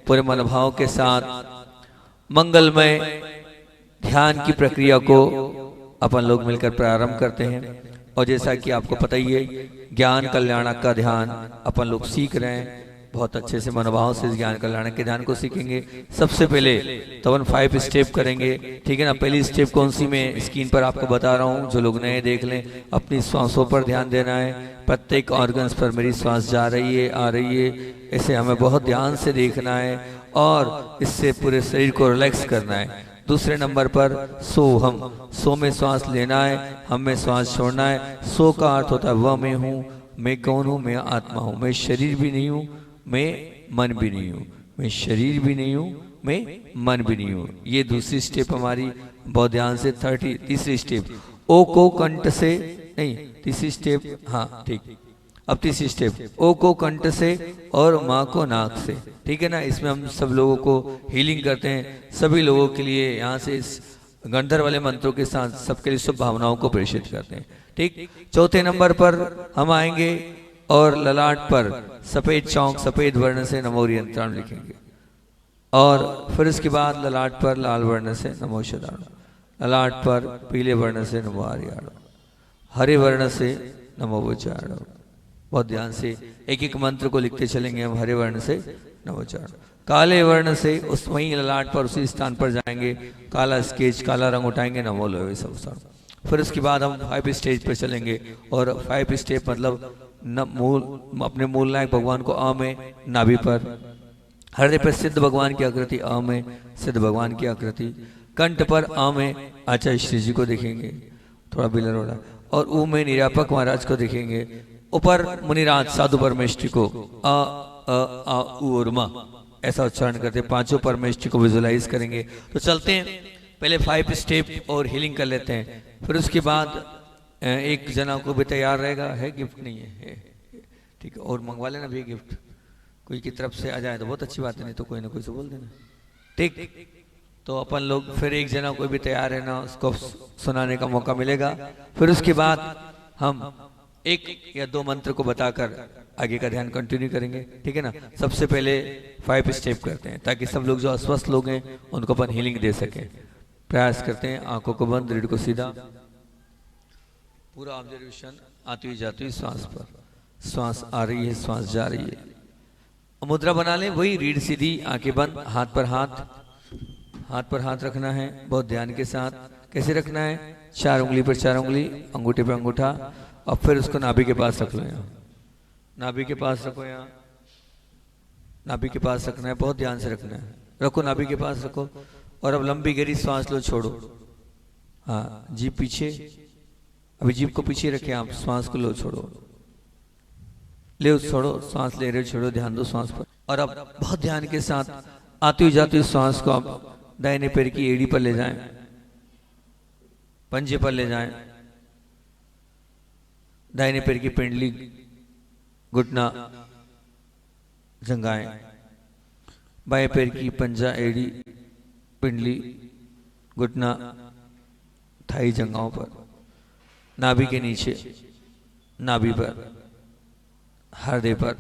पूरे मनोभाव के साथ मंगलमय ध्यान की प्रक्रिया को अपन लोग मिलकर प्रारंभ करते हैं। और जैसा कि आपको पता ही है, ज्ञान कल्याणक का ध्यान अपन लोग सीख रहे हैं। बहुत अच्छे से मनोभाव से इस ज्ञान कल्याणक के ध्यान को सीखेंगे। सबसे पहले तो अपन 5 स्टेप करेंगे, ठीक है ना। पहली स्टेप कौन सी मैं स्क्रीन पर आपको बता रहा हूँ, जो लोग नए देख लें। अपनी श्वासों पर ध्यान देना है, प्रत्येक ऑर्गन्स पर मेरी श्वास जा रही है, आ रही है, इसे हमें बहुत ध्यान से देखना है और इससे पूरे शरीर को रिलैक्स करना है। दूसरे नंबर पर सोहम, सो में श्वास लेना है, हम में श्वास छोड़ना है। सो का अर्थ होता है वह मैं हूँ, मैं कौन हूँ, मैं आत्मा हूँ, मैं शरीर भी नहीं हूँ, मैं मन भी नहीं हूँ, मैं शरीर भी नहीं हूँ, मैं मन भी नहीं हूँ। ये दूसरी स्टेप हमारी, बहुत ध्यान से। तीसरी स्टेप, ओ को कंठ से नहीं, तीसरी स्टेप, हाँ ठीक। अब तीसरी स्टेप, ओ को कंठ से और माँ को नाक से, ठीक है ना। इसमें हम सब लोगों को हीलिंग करते हैं, सभी लोगों के लिए यहाँ से इस गंधर्व वाले मंत्रों के साथ सबके लिए शुभ भावनाओं को प्रेषित करते हैं, ठीक। चौथे नंबर पर हम आएंगे और ललाट पर सफेद चौक सफेद वर्ण से नमो यंत्राण लिखेंगे। और फिर उसके बाद ललाट पर लाल वर्ण से नमो शदाण, ललाट पर पीले वर्ण से नमो आर्याण, हरे वर्ण से नमो वचारण। बहुत ध्यान से एक एक मंत्र को लिखते चलेंगे हम। हरे वर्ण से नमोचारण, काले वर्ण से उस वहीं ललाट पर उसी स्थान पर जाएंगे, काला स्केच काला रंग उठाएंगे, नमो लोहे सब। फिर उसके बाद हम 5 स्टेज पर चलेंगे। और 5 स्टेप मतलब मूल, अपने मूल नायक भगवान को अ में नाभि पर, हृदय पर सिद्ध भगवान की आकृति, अ में सिद्ध भगवान की आकृति, कंठ पर अ में आचार्य श्री जी को देखेंगे, थोड़ा बिलर हो रहा, और ऊ में निरापक महाराज को देखेंगे। ऊपर मुनिराज साधु परमेष्ठी को अ अ आ उ और म ऐसा उच्चारण करते, पांचों परमेष्ठी को विजुलाइज करेंगे। तो चलते हैं, पहले 5 स्टेप और हीलिंग कर लेते हैं। फिर उसके बाद एक जना को भी तैयार रहेगा, है गिफ्ट नहीं है, ठीक है, और मंगवा लेना भी गिफ्ट, कोई की तरफ से आ जाए तो बहुत अच्छी बात है, नहीं तो कोई ना कोई से बोल देना, ठीक। तो अपन लोग फिर एक जना कोई भी तैयार है ना, उसको सुनाने का मौका मिलेगा। फिर उसके बाद हम 1 या 2 मंत्र को बताकर आगे का ध्यान कंटिन्यू करेंगे, ठीक है ना। सबसे पहले 5 स्टेप करते हैं ताकि सब लोग जो अस्वस्थ लोग हैं उनको अपन हीलिंग दे सकें। प्रयास करते हैं, आंखों को बंद, रीढ़ को सीधा, पूरा ऑब्जर्वेशन आती हुई जाती हुई श्वास पर, श्वास आ रही है, श्वास जा रही है। मुद्रा बना लें, वही रीढ़ सीधी, आंखें बंद, हाथ पर हाथ रखना है बहुत ध्यान के साथ। कैसे रखना है, 4 उंगली पर 4 उंगली, अंगूठे पर अंगूठा, और फिर उसको नाभि के पास रख लो। यहाँ नाभि के पास रखो, यहाँ नाभि के पास रखना है, बहुत ध्यान से रखना है। रखो, नाभि के पास रखो। और अब लंबी गहरी सांस लो, छोड़ो। हाँ, जीभ पीछे, अभी जीभ को पीछे रखे आप, श्वास को लो, छोड़ो, ले छोड़ो, सांस ले रहे हो, छोड़ो, ध्यान दो सांस पर। और अब बहुत ध्यान के साथ आती हुई जाती हुई सांस को आप दाहिने पैर की एड़ी पर ले जाएं, पंजे पर ले जाएं, दाहिने पैर की पिंडली, घुटना, जंघाएं, बाएं पैर की पंजा, एड़ी, पिंडली, घुटना, थाई, जंघाओं पर, नाभि के नीचे, नाभि पर, हृदय पर,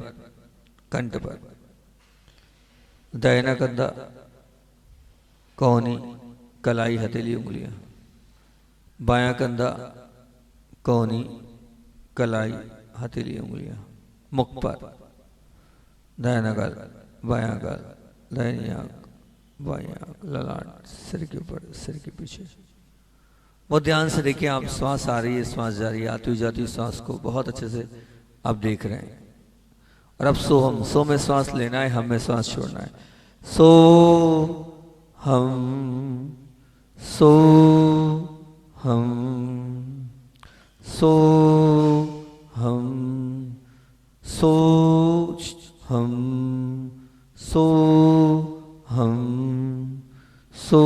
कंठ पर, दाहिना कंधा, कोहनी, कलाई, हथेली, उंगलियां, बायां कंधा, कोहनी, कलाई, हथेली, उंगलियां, मुख पर, दाहिना गाल, बायां गाल, दाहिनी आंख, बायां आंख, ललाट, सिर के ऊपर, सिर के पीछे। बहुत ध्यान से देखिए, आप श्वास आ रही है, श्वास जा रही है, आती हुई जाती हुई श्वास को बहुत अच्छे से आप देख रहे हैं। और अब सोहम, सो में श्वास लेना है, हम में श्वास छोड़ना है। सो हम, सो हम, सो हम, सो हम, सो हम, सो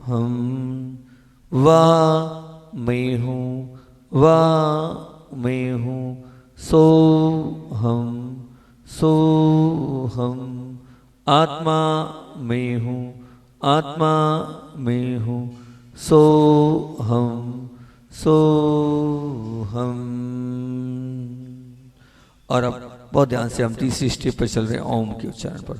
हम, वाह मैं हूँ, वाह मैं हूँ, सो हम, सो हम, आत्मा मैं हूँ, आत्मा मैं हूँ, सो हम, सो हम। और अब बहुत ध्यान से हम तीसरी स्टेप पर चल रहे हैं, ओम के उच्चारण पर।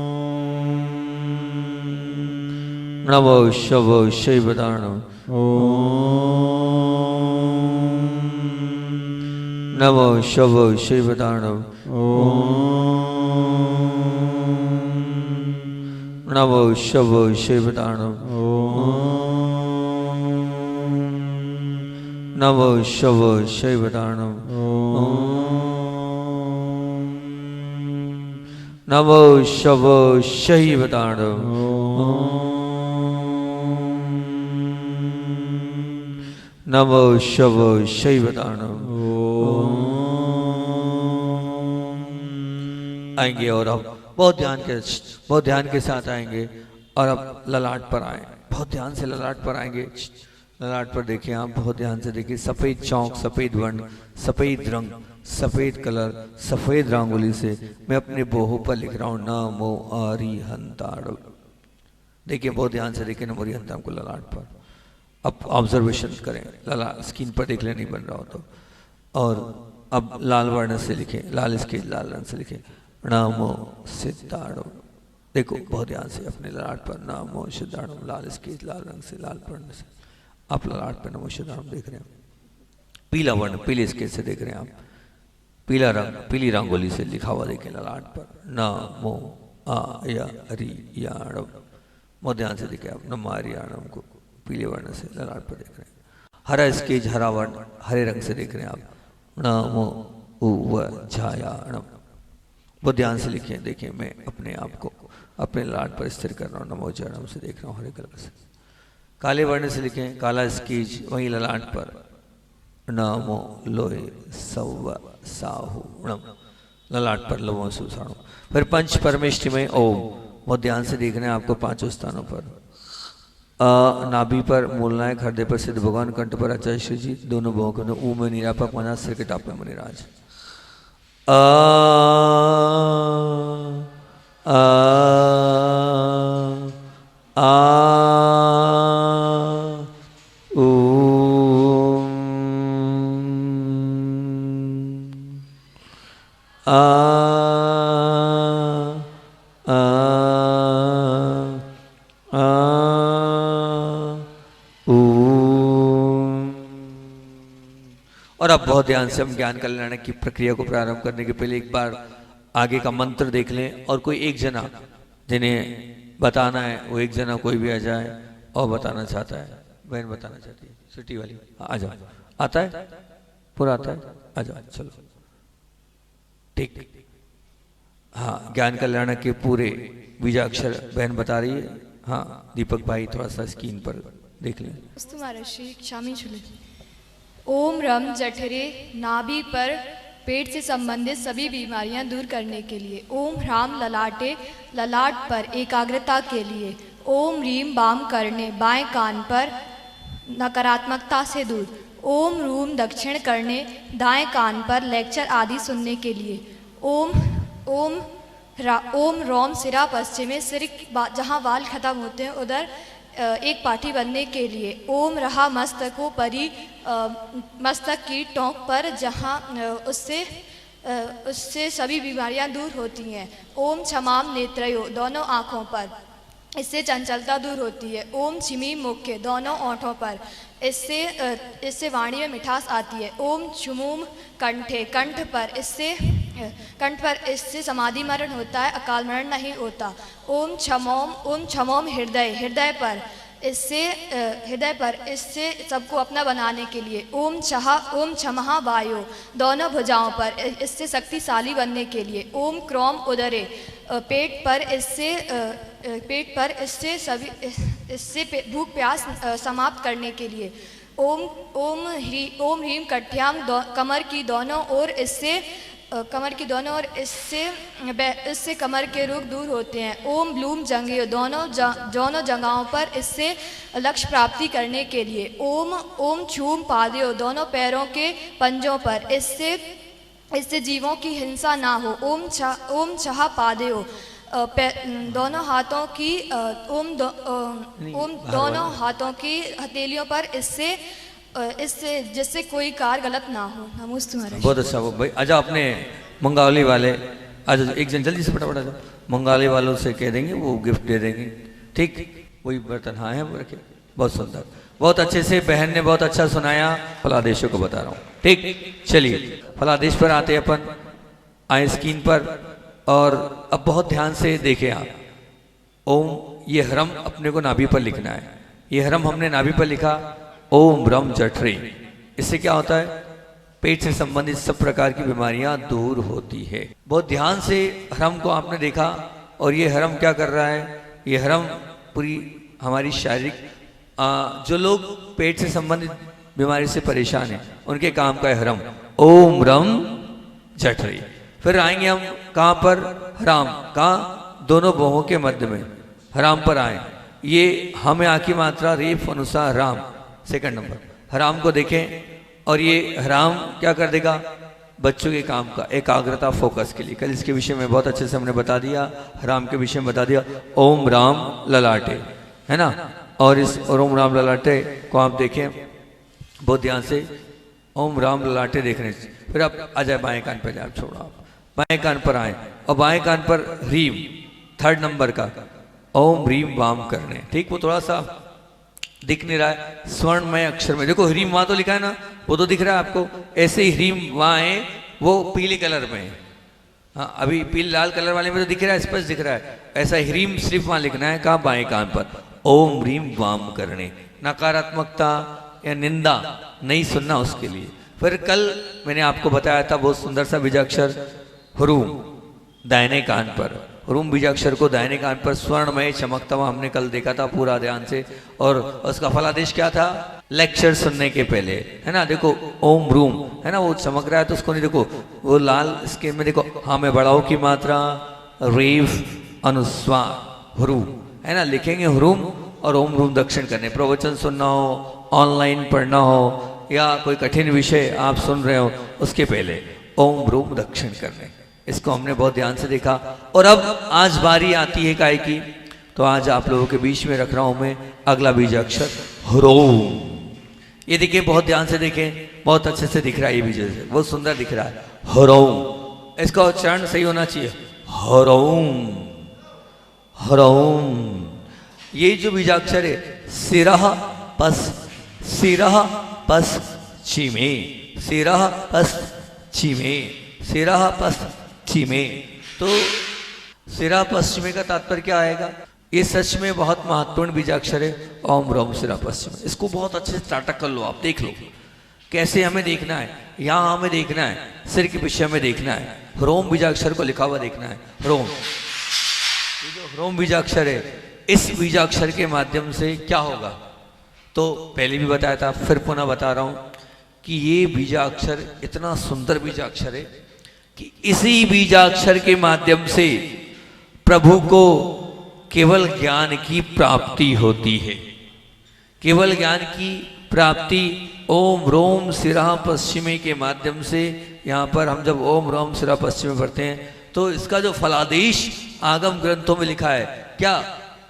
नमो शव शैवताणम नमो शव शैवताणम नमो शव शैवताणम नमो शव शैवताणम नमो शव शैवताणम नमो शव शैवताणम आएंगे और अब बहुत ध्यान के साथ आएंगे और अब ललाट पर आए, बहुत ध्यान से ललाट पर आएंगे। ललाट पर देखिए आप, बहुत ध्यान से देखिए, सफेद चौक, सफेद वर्ण, सफेद रंग, सफेद कलर, सफेद रंगोली से मैं अपने बोहो पर लिख रहा हूँ नमो अरिहंताणम। देखिए बहुत ध्यान से देखिए नमो अरिहंताणम को ललाट पर। अब ऑब्जर्वेशन करें, ललाट स्क्रीन पर देख ले नहीं बन रहा हो तो। और अब लाल वर्ण से लिखें, लाल स्केच लाल रंग से लिखें नमो सिद्धाणम। देखो बहुत ध्यान से अपने ललाट पर नमो सिद्धाणम, लाल स्केच लाल रंग से, लाल वर्ण से आप ललाट पर नमो सिद्धाणम देख रहे हैं। पीला वर्ण पीले स्केच से देख रहे हैं आप, पीला रंग पीली रंगोली से लिखा हुआ देखें ललाट पर नमो अरिहंताणम। बहुत ध्यान से देखें आप नमो अरिहंताणम को पीले वर्ण से ललाट पर देख रहे हैं। हरा स्केच हरा वर्ण हरे रंग से देख रहे हैं आप नमो उवझायाणम। बहुत ध्यान से लिखे, देखिए मैं अपने आप को अपने ललाट पर स्थिर कर रहा हूँ, नमो उवझायाणम से देख रहा हूँ हरे कलर से। काले वर्ण से लिखें, काला स्केच वही ललाट पर नमो लोहे सव साहुणम, ललाट पर लवो सुसाणम। फिर पंच परमेष्टि में ओम, बहुत ध्यान से देख रहे हैं आपको पांचों स्थानों पर। नाभि पर मूलनायक, हृदय पर सिद्ध भगवान, कंठ पर आचार्य श्री जी, दोनों भवों के ऊ में निरापक मना, सिर के टाप में मुनिराज। आ आ आ और अब बहुत ध्यान से हम ज्ञान कल्याण की प्रक्रिया को प्रारंभ करने के पहले एक बार आगे का मंत्र देख लें। और कोई एक जना जिन्हें बताना है वो एक जना कोई भी आ जाए और बताना चाहता है। बहन बताना चाहती है, सिटी वाली आ जाओ। आता है पूरा आता है, आ जाओ चलो ठीक। हाँ ज्ञान कल्याण के पूरे बीजाक्षर बहन बता रही है। हाँ दीपक भाई थोड़ा सा स्क्रीन पर देख लें। ओम रम जठरे नाभि पर पेट से संबंधित सभी बीमारियां दूर करने के लिए। ओम ह्राम ललाटे ललाट पर एकाग्रता के लिए। ओम रीम बाम करने बाएं कान पर नकारात्मकता से दूर। ओम रूम दक्षिण करने दाएं कान पर लेक्चर आदि सुनने के लिए। ओम रोम सिरा पश्चिमे, सिर जहाँ बाल खत्म होते हैं उधर एक पाठी बनने के लिए। ओम रहा मस्तको परी, मस्तक की टोंक पर जहाँ उससे सभी बीमारियां दूर होती हैं। ओम क्षमाम नेत्रयो, दोनों आँखों पर, इससे चंचलता दूर होती है। ओम छिमी मुख्य, दोनों ओंठों पर, इससे वाणी में मिठास आती है। ओम चुमुम कंठे, कंठ पर, इससे समाधि मरण होता है, अकाल मरण नहीं होता। ओम क्षमोम हृदय, हृदय पर, इससे सबको अपना बनाने के लिए। ओम क्षमहा वायु, दोनों भुजाओं पर, इससे शक्तिशाली बनने के लिए। ओम क्रोम उदरे, पेट पर, इससे भूख प्यास समाप्त करने के लिए। ओम ह्रीम कट्याम, कमर की दोनों ओर, इससे कमर के रोग दूर होते हैं। ओम ब्लूम जंगियो, दोनों जगहों पर, इससे लक्ष्य प्राप्ति करने के लिए। ओम छूम पादयो, दोनों पैरों के पंजों पर, इससे जीवों की हिंसा ना हो। ओम छह पादयो, दोनों हाथों की दोनों हाथों की हथेलियों पर, इससे जिससे कोई कार गलत ना हो। नमस्ते महाराज। बहुत अच्छा भाई। आजा अपने मंगावली वाले आज एक जन जल्दी से फटाफट आ जाओ, मंगावली वालों से कह देंगे वो गिफ्ट दे देंगे ठीक। वही बर्तन हाँ है वो रखे। बहुत सुंदर, बहुत अच्छे से बहन ने बहुत अच्छा सुनाया। फलादेशों को बता रहा हूँ, ठीक। चलिए फलादेश पर आते हैं अपन, आए स्क्रीन पर, और अब बहुत ध्यान से देखें आप। ओम, ये ह्रम अपने को नाभि पर लिखना है। ये ह्रम हमने नाभि पर लिखा, ओम रम जठरे। इससे क्या होता है? पेट से संबंधित सब प्रकार की बीमारियां दूर होती है। बहुत ध्यान से ह्रम को आपने देखा, और ये ह्रम क्या कर रहा है? ये ह्रम पूरी हमारी शारीरिक, जो लोग पेट से संबंधित बीमारी से परेशान हैं उनके काम का है ह्रम, ओम रम जठरे। फिर आएंगे हम कहाँ पर? ह्राम, कहाँ? दोनों बाहों के मध्य में ह्राम पर आए। ये हमें आकी मात्रा रेफ अनुसार राम, सेकंड नंबर। ह्राम को देखें, और ये ह्राम क्या कर देगा? बच्चों के काम का, एकाग्रता, फोकस के लिए। कल इसके विषय में बहुत अच्छे से हमने बता दिया, ह्राम के विषय में बता दिया। ओम राम ललाटे, है ना। और इस ओम राम ललाटे को आप देखें बहुत ध्यान से, ओम राम ललाटे देखने से। फिर आप आ जाए बाएं कान पर, आप छोड़ो, आप बाएं कान पर आए, और बाएं कान पर ह्रीम, थर्ड नंबर का, ओम ह्रीम वाम करने। ठीक, वो थोड़ा सा दिख नहीं रहा है स्वर्णमय अक्षर में। देखो ह्रीम वहां तो लिखा है ना, वो तो दिख रहा है आपको। ऐसे ही ह्रीम वहां है, वो पीले कलर में है। हाँ, अभी पीले लाल कलर वाले में तो दिख रहा है, स्पष्ट दिख रहा है। ऐसा ह्रीम सिर्फ वहां लिखना है, कहाँ? बाएं कान पर, ओम ह्रीम वाम करने। नकारात्मकता या निंदा नहीं सुनना उसके लिए। फिर कल मैंने आपको बताया था बहुत सुंदर सा बीजाक्षर ह्रूम, दाहिने कान पर। ह्रूम बीजाक्षर को दाहिने कान पर स्वर्णमय चमकता हुआ हमने कल देखा था पूरा ध्यान से। और उसका फलादेश क्या था? लेक्चर सुनने के पहले, है ना। देखो ओम ह्रूम, है ना, वो चमक रहा है तो उसको नहीं, देखो वो लाल स्केल में देखो, हाँ में बढ़ाओ की मात्रा, रेफ अनुस्वार, ह्रूम, है ना। लिखेंगे ह्रूम और ओम ह्रूम दक्षिण करने। प्रवचन सुनना हो, ऑनलाइन पढ़ना हो, या कोई कठिन विषय आप सुन रहे हो, उसके पहले ओम ह्रूम दक्षिण करने। इसको हमने बहुत ध्यान से देखा। और अब आज बारी आती है काय की, तो आज आप लोगों के बीच में रख रहा हूं मैं अगला बीजाक्षर ह्रोम। ये देखिए, बहुत ध्यान से देखें, बहुत अच्छे से दिख रहा है, ये बीज बहुत सुंदर दिख रहा है, ह्रोम। इसका उच्चारण सही होना चाहिए, ह्रोम, ह्रोम। ये जो बीजाक्षर है, सिरह पस, सिरह पस चिमे, सिरह पस चिमे, सिरह पस चिमे। तो सिरा पश्चिमे का तात्पर्य क्या आएगा? ये सच में बहुत महत्वपूर्ण बीजाक्षर है, ओम रोम सिरा पश्चिमे। इसको बहुत अच्छे से स्टार्ट कर लो, आप देख लो कैसे हमें देखना है। यहाँ हमें देखना है, सिर के विषय में देखना है, ह्रोम बीजाक्षर को लिखा हुआ देखना है, ह्रोम। ये जो ह्रोम बीजाक्षर है, इस बीजाक्षर के माध्यम से क्या होगा? तो पहले भी बताया था, फिर पुनः बता रहा हूं कि ये बीजाक्षर इतना सुंदर बीजाक्षर है कि इसी बीजाक्षर के माध्यम से प्रभु को केवल ज्ञान की प्राप्ति होती है। केवल ज्ञान की प्राप्ति ओम रोम सिरा पश्चिमे के माध्यम से। यहाँ पर हम जब ओम रोम सिरा पश्चिमे पढ़ते हैं तो इसका जो फलादेश आगम ग्रंथों में लिखा है, क्या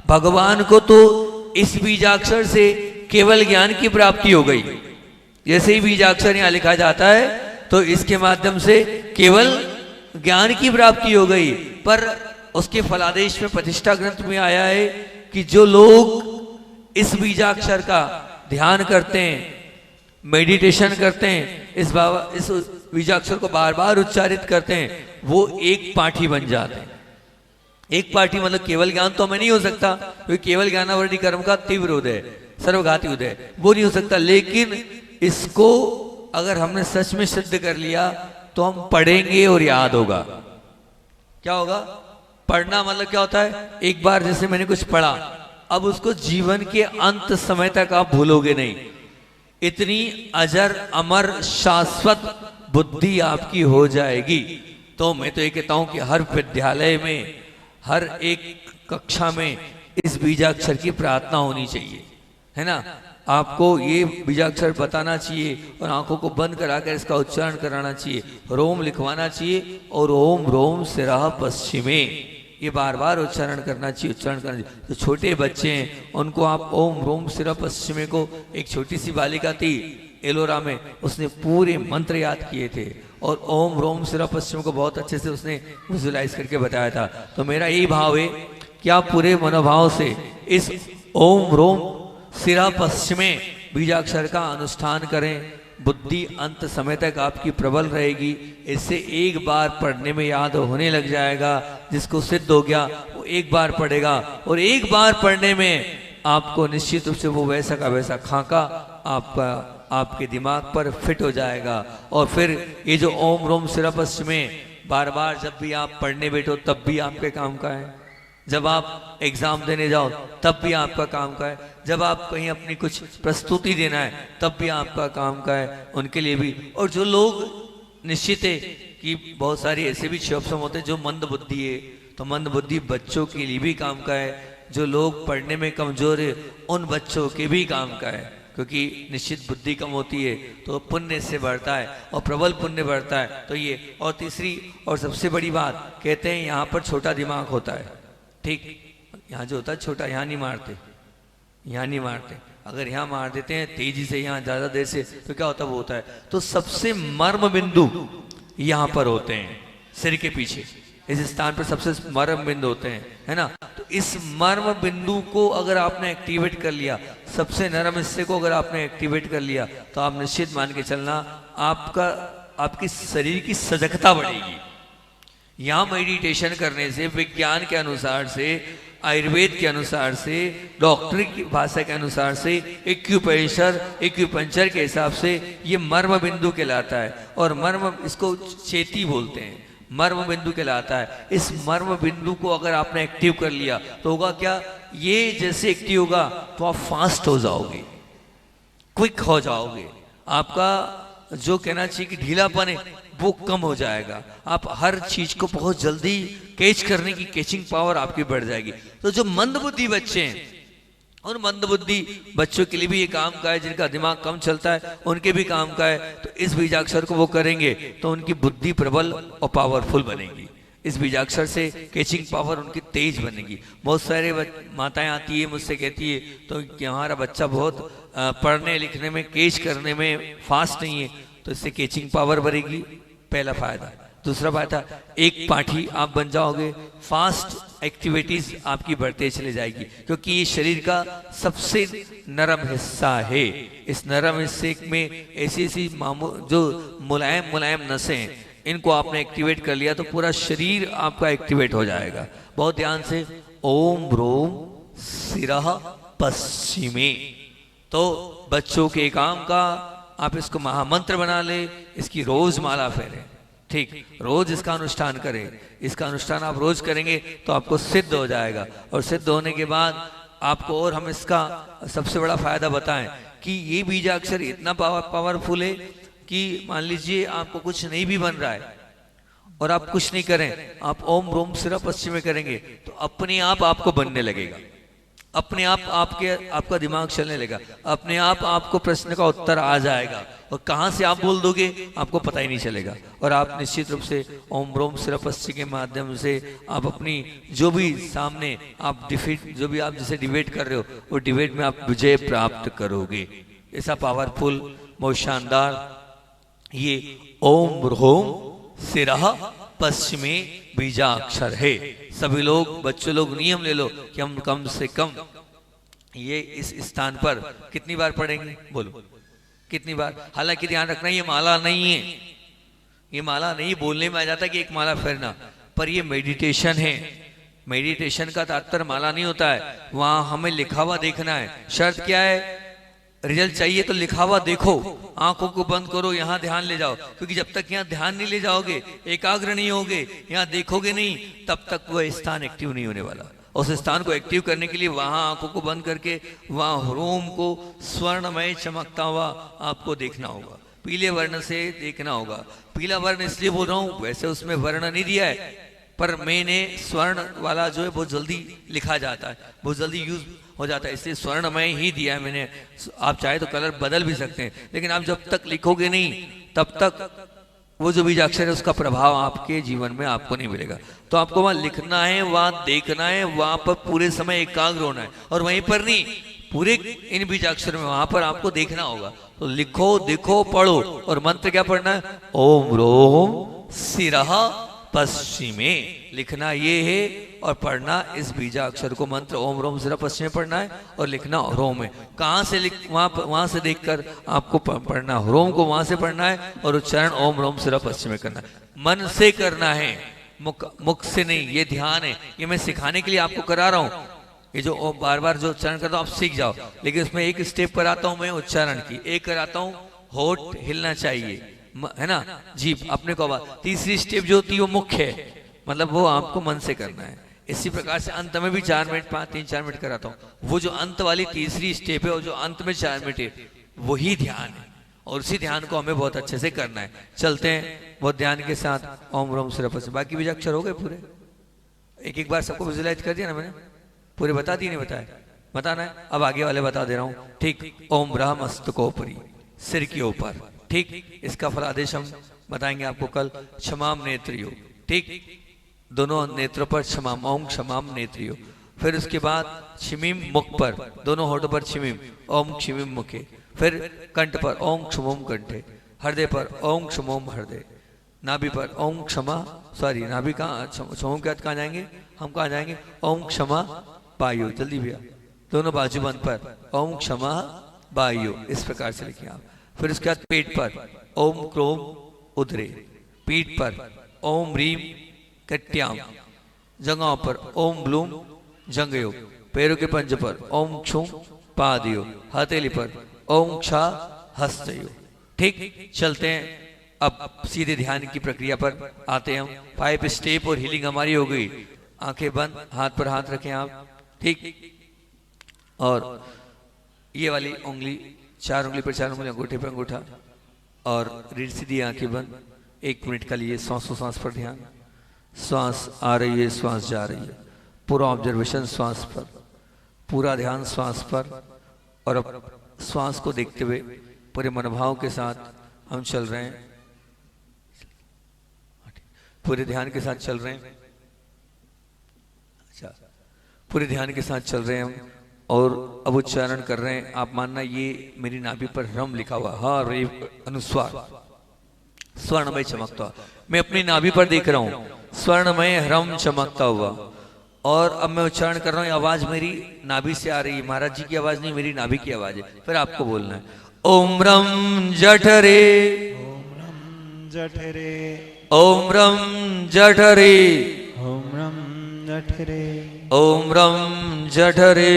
भगवान को तो इस बीजाक्षर से केवल ज्ञान की प्राप्ति हो गई। जैसे ही बीजाक्षर यहाँ लिखा जाता है तो इसके माध्यम से केवल ज्ञान की प्राप्ति हो गई। पर उसके फलादेश में प्रतिष्ठा ग्रंथ में आया है कि जो लोग इस बीजाक्षर का ध्यान करते हैं, मेडिटेशन करते हैं, इस बीजाक्षर को बार बार उच्चारित करते हैं, वो एक पाठी बन जाते हैं। एक पाठी मतलब केवल ज्ञान तो हमें नहीं हो सकता, क्योंकि केवल ज्ञानावृत्ति कर्म का तीव्र उदय, सर्वघाती उदय, वो नहीं हो सकता। लेकिन इसको अगर हमने सच में सिद्ध कर लिया तो हम पढ़ेंगे और याद होगा। क्या होगा? पढ़ना मतलब क्या होता है? एक बार जैसे मैंने कुछ पढ़ा, अब उसको जीवन के अंत समय तक आप भूलोगे नहीं। इतनी अजर अमर शाश्वत बुद्धि आपकी हो जाएगी। तो मैं तो ये कहता हूं कि हर विद्यालय में, हर एक कक्षा में इस बीजाक्षर की प्रार्थना होनी चाहिए, है ना। आपको ये बीजाक्षर बताना चाहिए और आंखों को बंद कराकर इसका उच्चारण कराना चाहिए, रोम लिखवाना चाहिए और ओम रोम सिराह पश्चिमे ये बार बार उच्चारण करना चाहिए, उच्चारण करना चाहिए। तो छोटे बच्चे हैं उनको आप ओम रोम सिरा पश्चिमे को, एक छोटी सी बालिका थी एलोरा में, उसने पूरे मंत्र याद किए थे और ओम रोम सिरा पश्चिम को बहुत अच्छे से उसने विजुलाइज करके बताया था। तो मेरा यही भाव है कि आप पूरे मनोभाव से इस ओम रोम सिरा पश्चिमे बीजाक्षर का अनुष्ठान करें। बुद्धि अंत समय तक आपकी प्रबल रहेगी। इससे एक बार पढ़ने में याद होने लग जाएगा। जिसको सिद्ध हो गया वो एक बार पढ़ेगा, और एक बार पढ़ने में आपको निश्चित रूप से वो वैसा का वैसा खाका आपके दिमाग पर फिट हो जाएगा। और फिर ये जो ओम रोम सिरा पश्चिमे बार बार जब भी आप पढ़ने बैठो तब भी आपके काम का है, जब आप एग्जाम देने जाओ तब भी आपका काम का है, जब आप कहीं अपनी कुछ प्रस्तुति देना है तब भी आपका काम का है, उनके लिए भी। और जो लोग निश्चित है कि बहुत सारी ऐसे भी शिवसम होते हैं जो मंद बुद्धि है, तो मंद बुद्धि बच्चों के लिए भी काम का है। जो लोग पढ़ने में कमजोर है उन बच्चों के भी काम का है, क्योंकि निश्चित बुद्धि कम होती है तो पुण्य से बढ़ता है और प्रबल पुण्य बढ़ता है। तो ये, और तीसरी और सबसे बड़ी बात, कहते हैं यहाँ पर छोटा दिमाग होता है। ठीक, यहाँ जो होता है छोटा, यहाँ नहीं मारते, यहाँ नहीं मारते। अगर यहाँ मार देते हैं तेजी से, यहाँ ज्यादा देर से, तो क्या होता है वो होता है। तो सबसे मर्म बिंदु यहाँ पर होते हैं, सिर के पीछे, इस स्थान पर सबसे मर्म बिंदु होते हैं, है ना। तो इस मर्म बिंदु को अगर आपने एक्टिवेट कर लिया, सबसे नरम हिस्से को अगर आपने एक्टिवेट कर लिया, तो आप निश्चित मान के चलना आपकी शरीर की सजगता बढ़ेगी। यहाँ मेडिटेशन करने से, विज्ञान के अनुसार से, आयुर्वेद के अनुसार से, डॉक्टरी की भाषा के अनुसार से, एक्यूपंचर के हिसाब से ये मर्म बिंदु कहलाता है। और मर्म, इसको चेती बोलते हैं, मर्म बिंदु कहलाता है। इस मर्म बिंदु को अगर आपने एक्टिव कर लिया तो होगा क्या, ये जैसे एक्टिव होगा तो आप फास्ट हो जाओगे, क्विक हो जाओगे। आपका जो कहना चाहिए कि ढीलापन है वो कम हो जाएगा। आप हर चीज को बहुत जल्दी कैच करने की कैचिंग पावर आपकी बढ़ जाएगी। तो जो मंदबुद्धि बच्चे हैं, उन मंदबुद्धि बच्चों के लिए भी ये काम का है, जिनका दिमाग कम चलता है उनके भी काम का है। तो इस बीजाक्षर को वो करेंगे तो उनकी बुद्धि प्रबल और पावरफुल बनेगी। इस बीजाक्षर से कैचिंग पावर उनकी तेज बनेगी। बहुत सारे माताएं आती है मुझसे कहती है तो कि हमारा बच्चा बहुत पढ़ने लिखने में, कैच करने में फास्ट नहीं है, तो इससे कैचिंग पावर बढ़ेगी, पहला फायदा। दूसरा फायदा, एक पाठी आप बन जाओगे, फास्ट एक्टिविटीज आपकी बढ़ते चले जाएगी, क्योंकि ये शरीर का सबसे नरम हिस्सा है। इस नरम हिस्से में ऐसी ऐसी जो मुलायम मुलायम नसें हैं, इनको आपने एक्टिवेट कर लिया तो पूरा शरीर आपका एक्टिवेट हो जाएगा। बहुत ध्यान से, ओम रोम सिरह पश्चिमे। तो बच्चों के काम का आप इसको महामंत्र बना ले, इसकी रोज माला फेरें, ठीक, रोज इसका अनुष्ठान करें। इसका अनुष्ठान आप रोज करेंगे तो आपको सिद्ध हो जाएगा। और सिद्ध होने के बाद आपको और हम इसका सबसे बड़ा फायदा बताएं कि ये बीजाक्षर इतना पावरफुल है कि मान लीजिए आपको कुछ नहीं भी बन रहा है और आप कुछ नहीं करें, आप ओम रोम सिरा पश्चिम में करेंगे तो अपने आप आपको बनने लगेगा, अपने आप आपका दिमाग चलने लगेगा, अपने आप आपको प्रश्न का उत्तर आ जाएगा। और कहाँ से आप बोल दोगे आपको पता ही नहीं चलेगा। और आप निश्चित रूप से ओम रोम सिरा पश्चिम के माध्यम से आप अपनी जो भी सामने आप जो भी आप जिसे डिबेट कर रहे हो वो डिबेट में आप विजय प्राप्त करोगे। ऐसा पावरफुल, बहुत शानदार ये ओम रोम सिरह पश्चिमे बीजाक्षर है। सभी लोग, बच्चों लोग नियम ले लो कि हम कम से कम ये इस स्थान पर कितनी बार पढ़ेंगे, बोलो कितनी बार। हालांकि ध्यान रखना ये माला नहीं है, ये माला नहीं, बोलने में आ जाता है कि एक माला फेरना, पर ये मेडिटेशन है। मेडिटेशन का तात्पर्य माला नहीं होता है, वहां हमें लिखा हुआ देखना है। शर्त क्या है, रिजल्ट चाहिए तो लिखा हुआ देखो, आंखों को बंद करो, यहाँ ध्यान ले जाओ, क्योंकि जब तक यहाँ ध्यान नहीं ले जाओगे, एकाग्र नहीं होगे, यहाँ देखोगे नहीं, तब तक वह स्थान एक्टिव नहीं होने वाला। उस स्थान को एक्टिव करने के लिए वहां आंखों को बंद करके वहां रोम को स्वर्णमय चमकता हुआ आपको देखना होगा, पीले वर्ण से देखना होगा। पीला वर्ण इसलिए बोल रहा हूं, वैसे उसमें वर्ण नहीं दिया है, पर मैंने स्वर्ण वाला जो है बहुत जल्दी लिखा जाता है, बहुत जल्दी यूज हो जाता है, इसलिए स्वर्णमय ही दिया है मैंने। आप चाहे तो कलर बदल भी सकते हैं, लेकिन आप जब तक लिखोगे नहीं तब तक वो जो बीजाक्षर है उसका प्रभाव आपके जीवन में आपको नहीं मिलेगा। तो आपको वहां लिखना है, वहां देखना है, वहां पर पूरे समय एकाग्र होना है, और वहीं पर नहीं, पूरे इन बीजाक्षर में वहां पर आपको देखना होगा। तो लिखो, देखो, पढ़ो, और मंत्र क्या पढ़ना है, ओम रोम सिरह पश्चिमे लिखना ये है और पढ़ना इस बीजाक्षर को मंत्र ओम रोम जरा पश्चिमे पढ़ना है और लिखना रोम है। कहाँ से लिख वहां से देखकर आपको पढ़ना, रोम को वहां से पढ़ना है और उच्चारण ओम रोम जरा पश्चिमे करना है। मन से करना है, मुख से नहीं। ये ध्यान है, ये मैं सिखाने के लिए आपको करा रहा हूँ। ये जो बार बार जो उच्चारण करता हूँ आप सीख जाओ, लेकिन उसमें एक स्टेप कराता हूँ मैं उच्चारण की, एक कराता हूँ होठ हिलना चाहिए, है ना, जीभ अपने को आवाज। तीसरी स्टेप जो होती है वो मुख्य है, मतलब वो आपको मन से करना है। इसी प्रकार से अंत में भी 4 मिनट 3-4 मिनट कराता हूँ। वो जो अंत वाली तीसरी स्टेप है और जो अंत में 4 मिनट है वही ध्यान है, और उसी ध्यान को हमें बहुत अच्छे से करना है। चलते हैं बहुत ध्यान के साथ ओम रोम सिरप से। बाकी भी अक्षर हो गए पूरे, एक बार सबको विजुलाइज कर दिया ना मैंने, पूरे बता दिए, नहीं बताया, बताना है। अब आगे वाले बता दे रहा हूँ, ठीक। ओम ब्रह्मस्तकोपरि, सिर के ऊपर, ठीक। इसका फलादेश हम बताएंगे आपको कल। क्षमाम नेत्रियो, ठीक, दोनों नेत्रों पर क्षमाम, ओम क्षमाम नेत्रियो। फिर उसके बाद क्षिमीम मुख पर, दोनों होठों पर क्षिमीम, ओम क्षिमीम मुखे। फिर कंठ पर ओम क्षमोम कंठे, हृदय पर ओम क्षमोम हृदय, नाभि पर ओम क्षमा, सॉरी नाभि कहाँ, क्षमोम के बाद कहाँ जाएंगे हम, कहाँ जाएंगे ओम क्षमा वायु, जल्दी भैया, दोनों बाजूबंद पर ओम क्षमा वायु, इस प्रकार से लिखिए आप। फिर उसके बाद पेट पर ओम क्रोम उदरे, पीठ पर ओम रीम कट्याम, जंघों पर ओम ब्लूम जंगयो, पैरों के पंज पर ओम क्षुम पादयो, हथेली पर ओम क्षा हस्तयो, ठीक। चलते हैं अब सीधे ध्यान की प्रक्रिया पर आते हैं हम। 5 स्टेप और हीलिंग हमारी हो गई। आंखें बंद, हाथ पर हाथ रखें आप, ठीक। और ये वाली उंगली, 4 उंगली पर 4 उंगली, अंगूठे पर अंगूठा, और रीढ़ सीधी, आंखें बंद। 1 मिनट का लिए सांस पर ध्यान, श्वास आ रही है, श्वास जा रही है, पूरा ऑब्जर्वेशन श्वास पर, पूरा ध्यान श्वास पर। और अब श्वास को देखते हुए पूरे मनोभाव के साथ हम चल रहे हैं, पूरे ध्यान के साथ चल रहे हैं। अच्छा, पूरे ध्यान के साथ चल रहे हैं हम, और अब उच्चारण कर रहे हैं। आप मानना ये मेरी नाभि पर ह्रम लिखा हुआ, हा रे अनुस्वार स्वर्णमय चमकता हुआ, मैं अपनी नाभि पर देख रहा हूं स्वर्णमय ह्रम चमकता हुआ। और अब मैं उच्चारण कर रहा हूं, आवाज मेरी नाभि से आ रही है, महाराज जी की आवाज नहीं, मेरी नाभि की आवाज है। फिर आपको बोलना है ओम रम जठरे, ओम रम जठरे, ओम रम जठरे, ओम रम जठरे, ओम रम जठरे,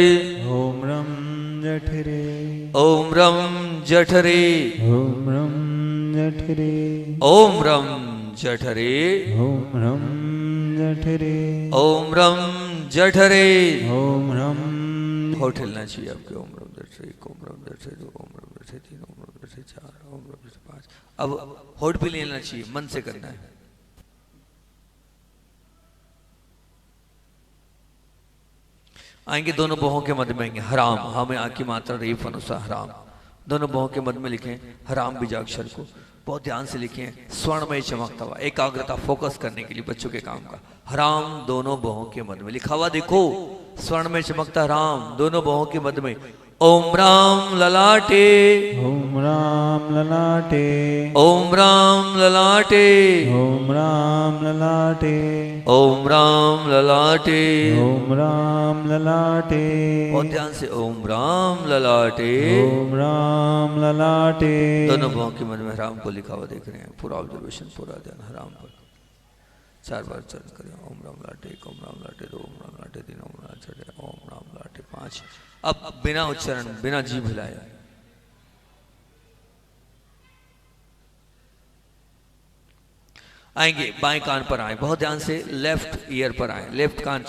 ओम रम जठरे, ओम रम जठरे, ओम रम जठरे, ओम रम जठरे, ओम रम जठरे, ओम रम जठरे। ओम रम होठ हिलना चाहिए आपके। ओम रम जठरे, ओम रम जठरे, ओम रम जठरे 3, ओम रम जठरे 4, ओम रम जठरे 5। अब होठ भी लेना चाहिए, मन से करना है। आएंगे दोनों बाहों के मध्य में आएंगे हराम, हमें आकी मात्रा रेफ अनुसार हराम, दोनों बाहों के मध्य में लिखें हराम बीजाक्षर को, बहुत ध्यान से लिखें। स्वर्णमय चमकता हुआ, एकाग्रता फोकस करने के लिए बच्चों के काम का। हराम दोनों बाहों के मध्य में लिखा हुआ देखो, स्वर्णमय चमकता हराम दोनों बाहों के मध्य में। ओम राम ललाटे, ओम राम ललाटे, ओम राम ललाटे, ओम राम ललाटे, ओम राम ललाटे, ओम राम ललाटे, बहुत ध्यान से ओम राम ललाटे, ओम राम ललाटे। दोनों बाहों के मन में हराम को लिखा हुआ देख रहे हैं, पूरा ऑब्जर्वेशन, पूरा ध्यान हराम पर। 4 बार चरण करें। ओम राम लाटे 1, ओम राम लाटे 2, ओम राम लाटे 3, ओम राम लाटे 4, ओम राम लाटे 5। अब बिना उच्चारण, बिना जीभ हिलाए आएंगे, बाएं कान पर आए, बहुत ध्यान से लेफ्ट ईयर पर आए, लेफ्ट कान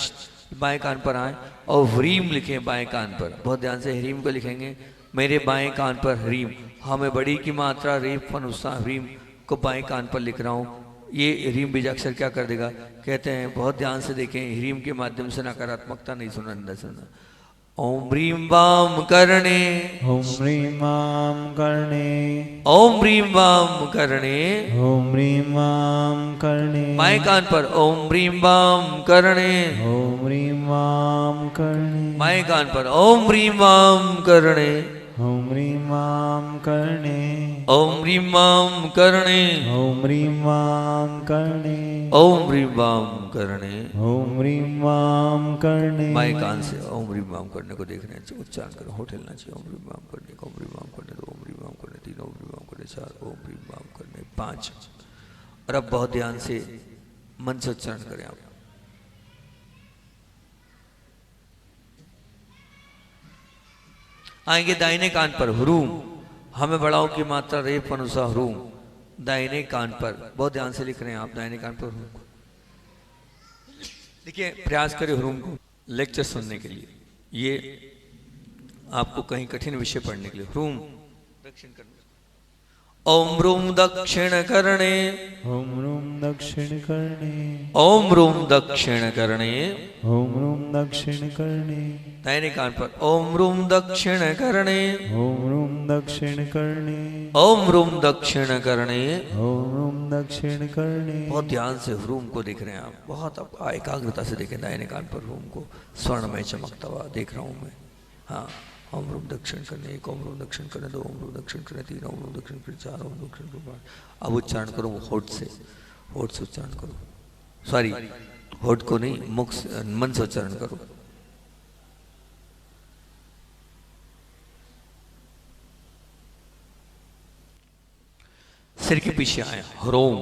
बाएं कान पर आए और ह्रीम लिखें बाएं कान पर, बहुत ध्यान से ह्रीम को लिखेंगे। मेरे बाएं कान पर ह्रीम, हमें बड़ी की मात्रा रेफ अनुसार ह्रीम को बाएं कान पर लिख रहा हूँ। ये ह्रीम बीजाक्षर क्या कर देगा, कहते हैं बहुत ध्यान से देखें, ह्रीम के माध्यम से नकारात्मकता नहीं सुनना। ओम ह्रीम वाम करणे, ओम ह्रीं वाम करणे, ओम ह्रीम वाम करणे, ओम ह्रीं वाम करणे, बाएं कान पर ओम ह्रीम वाम करणे, ओम ह्रीं वाम करणे, बाएं कान पर ओम ह्रीम वाम करणे, ओम ह्रीं वाम करणे, ओम ह्रीं वाम कर्णे ओम ह्रीं वाम कर्णे ओम ह्रीं वाम कर्णे ओम ह्रीं वाम कर्णे माए कान से ओम ह्रीं वाम करने को देखना है, उच्चारण करो, होठ हिलना चाहिए। ओम ह्रीं वाम करने को, ओम ह्रीं वाम करने दो, ओम ह्रीं वाम करने तीन, ओम ह्रीं वाम करने चार, ओम ह्रीं वाम करने पांच। और अब बहुत ध्यान से मन से उच्चारण करें आप। आएंगे दाहिने कान पर ह्रूम, हमें बढ़ाओ की मात्रा रेप अनुसार ह्रूम, दाहिने कान पर बहुत ध्यान से लिख रहे हैं आप, दाहिने कान पर ह्रूम को देखिए, प्रयास करें ह्रूम को लेक्चर सुनने के लिए, ये आपको कहीं कठिन विषय पढ़ने के लिए। ह्रूम दक्षिण करने, ओम ह्रूम दक्षिण करणे ओम ह्रूम दक्षिण कर्णे ओम ह्रूम दक्षिण करणे ओम ह्रूम दक्षिण कर्णे दाहिने कान पर ओम ह्रूम दक्षिण करणे ओम ह्रूम दक्षिण कर्णे ओम ह्रूम दक्षिण करणे। ओम ह्रूम दक्षिण कर्णे बहुत ध्यान से ह्रूम को देख रहे हैं आप, बहुत अब एकाग्रता से देखें दाहिने कान पर ह्रूम को, स्वर्ण में चमकता हुआ देख रहा हूं मैं। हाँ, ओम ह्रूम दक्षिण करने एक, ओम ह्रूम दक्षिण करने दो, ओम ह्रूम दक्षिण करने तीन, ओम ह्रूम दक्षिण करने चार, ओम दक्षिण करने पांच। अब उच्चारण करो होठ से, होठ से उच्चारण करो, सॉरी होठ को नहीं, मुख से, मन से उच्चारण करो। सिर के पीछे आए ह्रोम,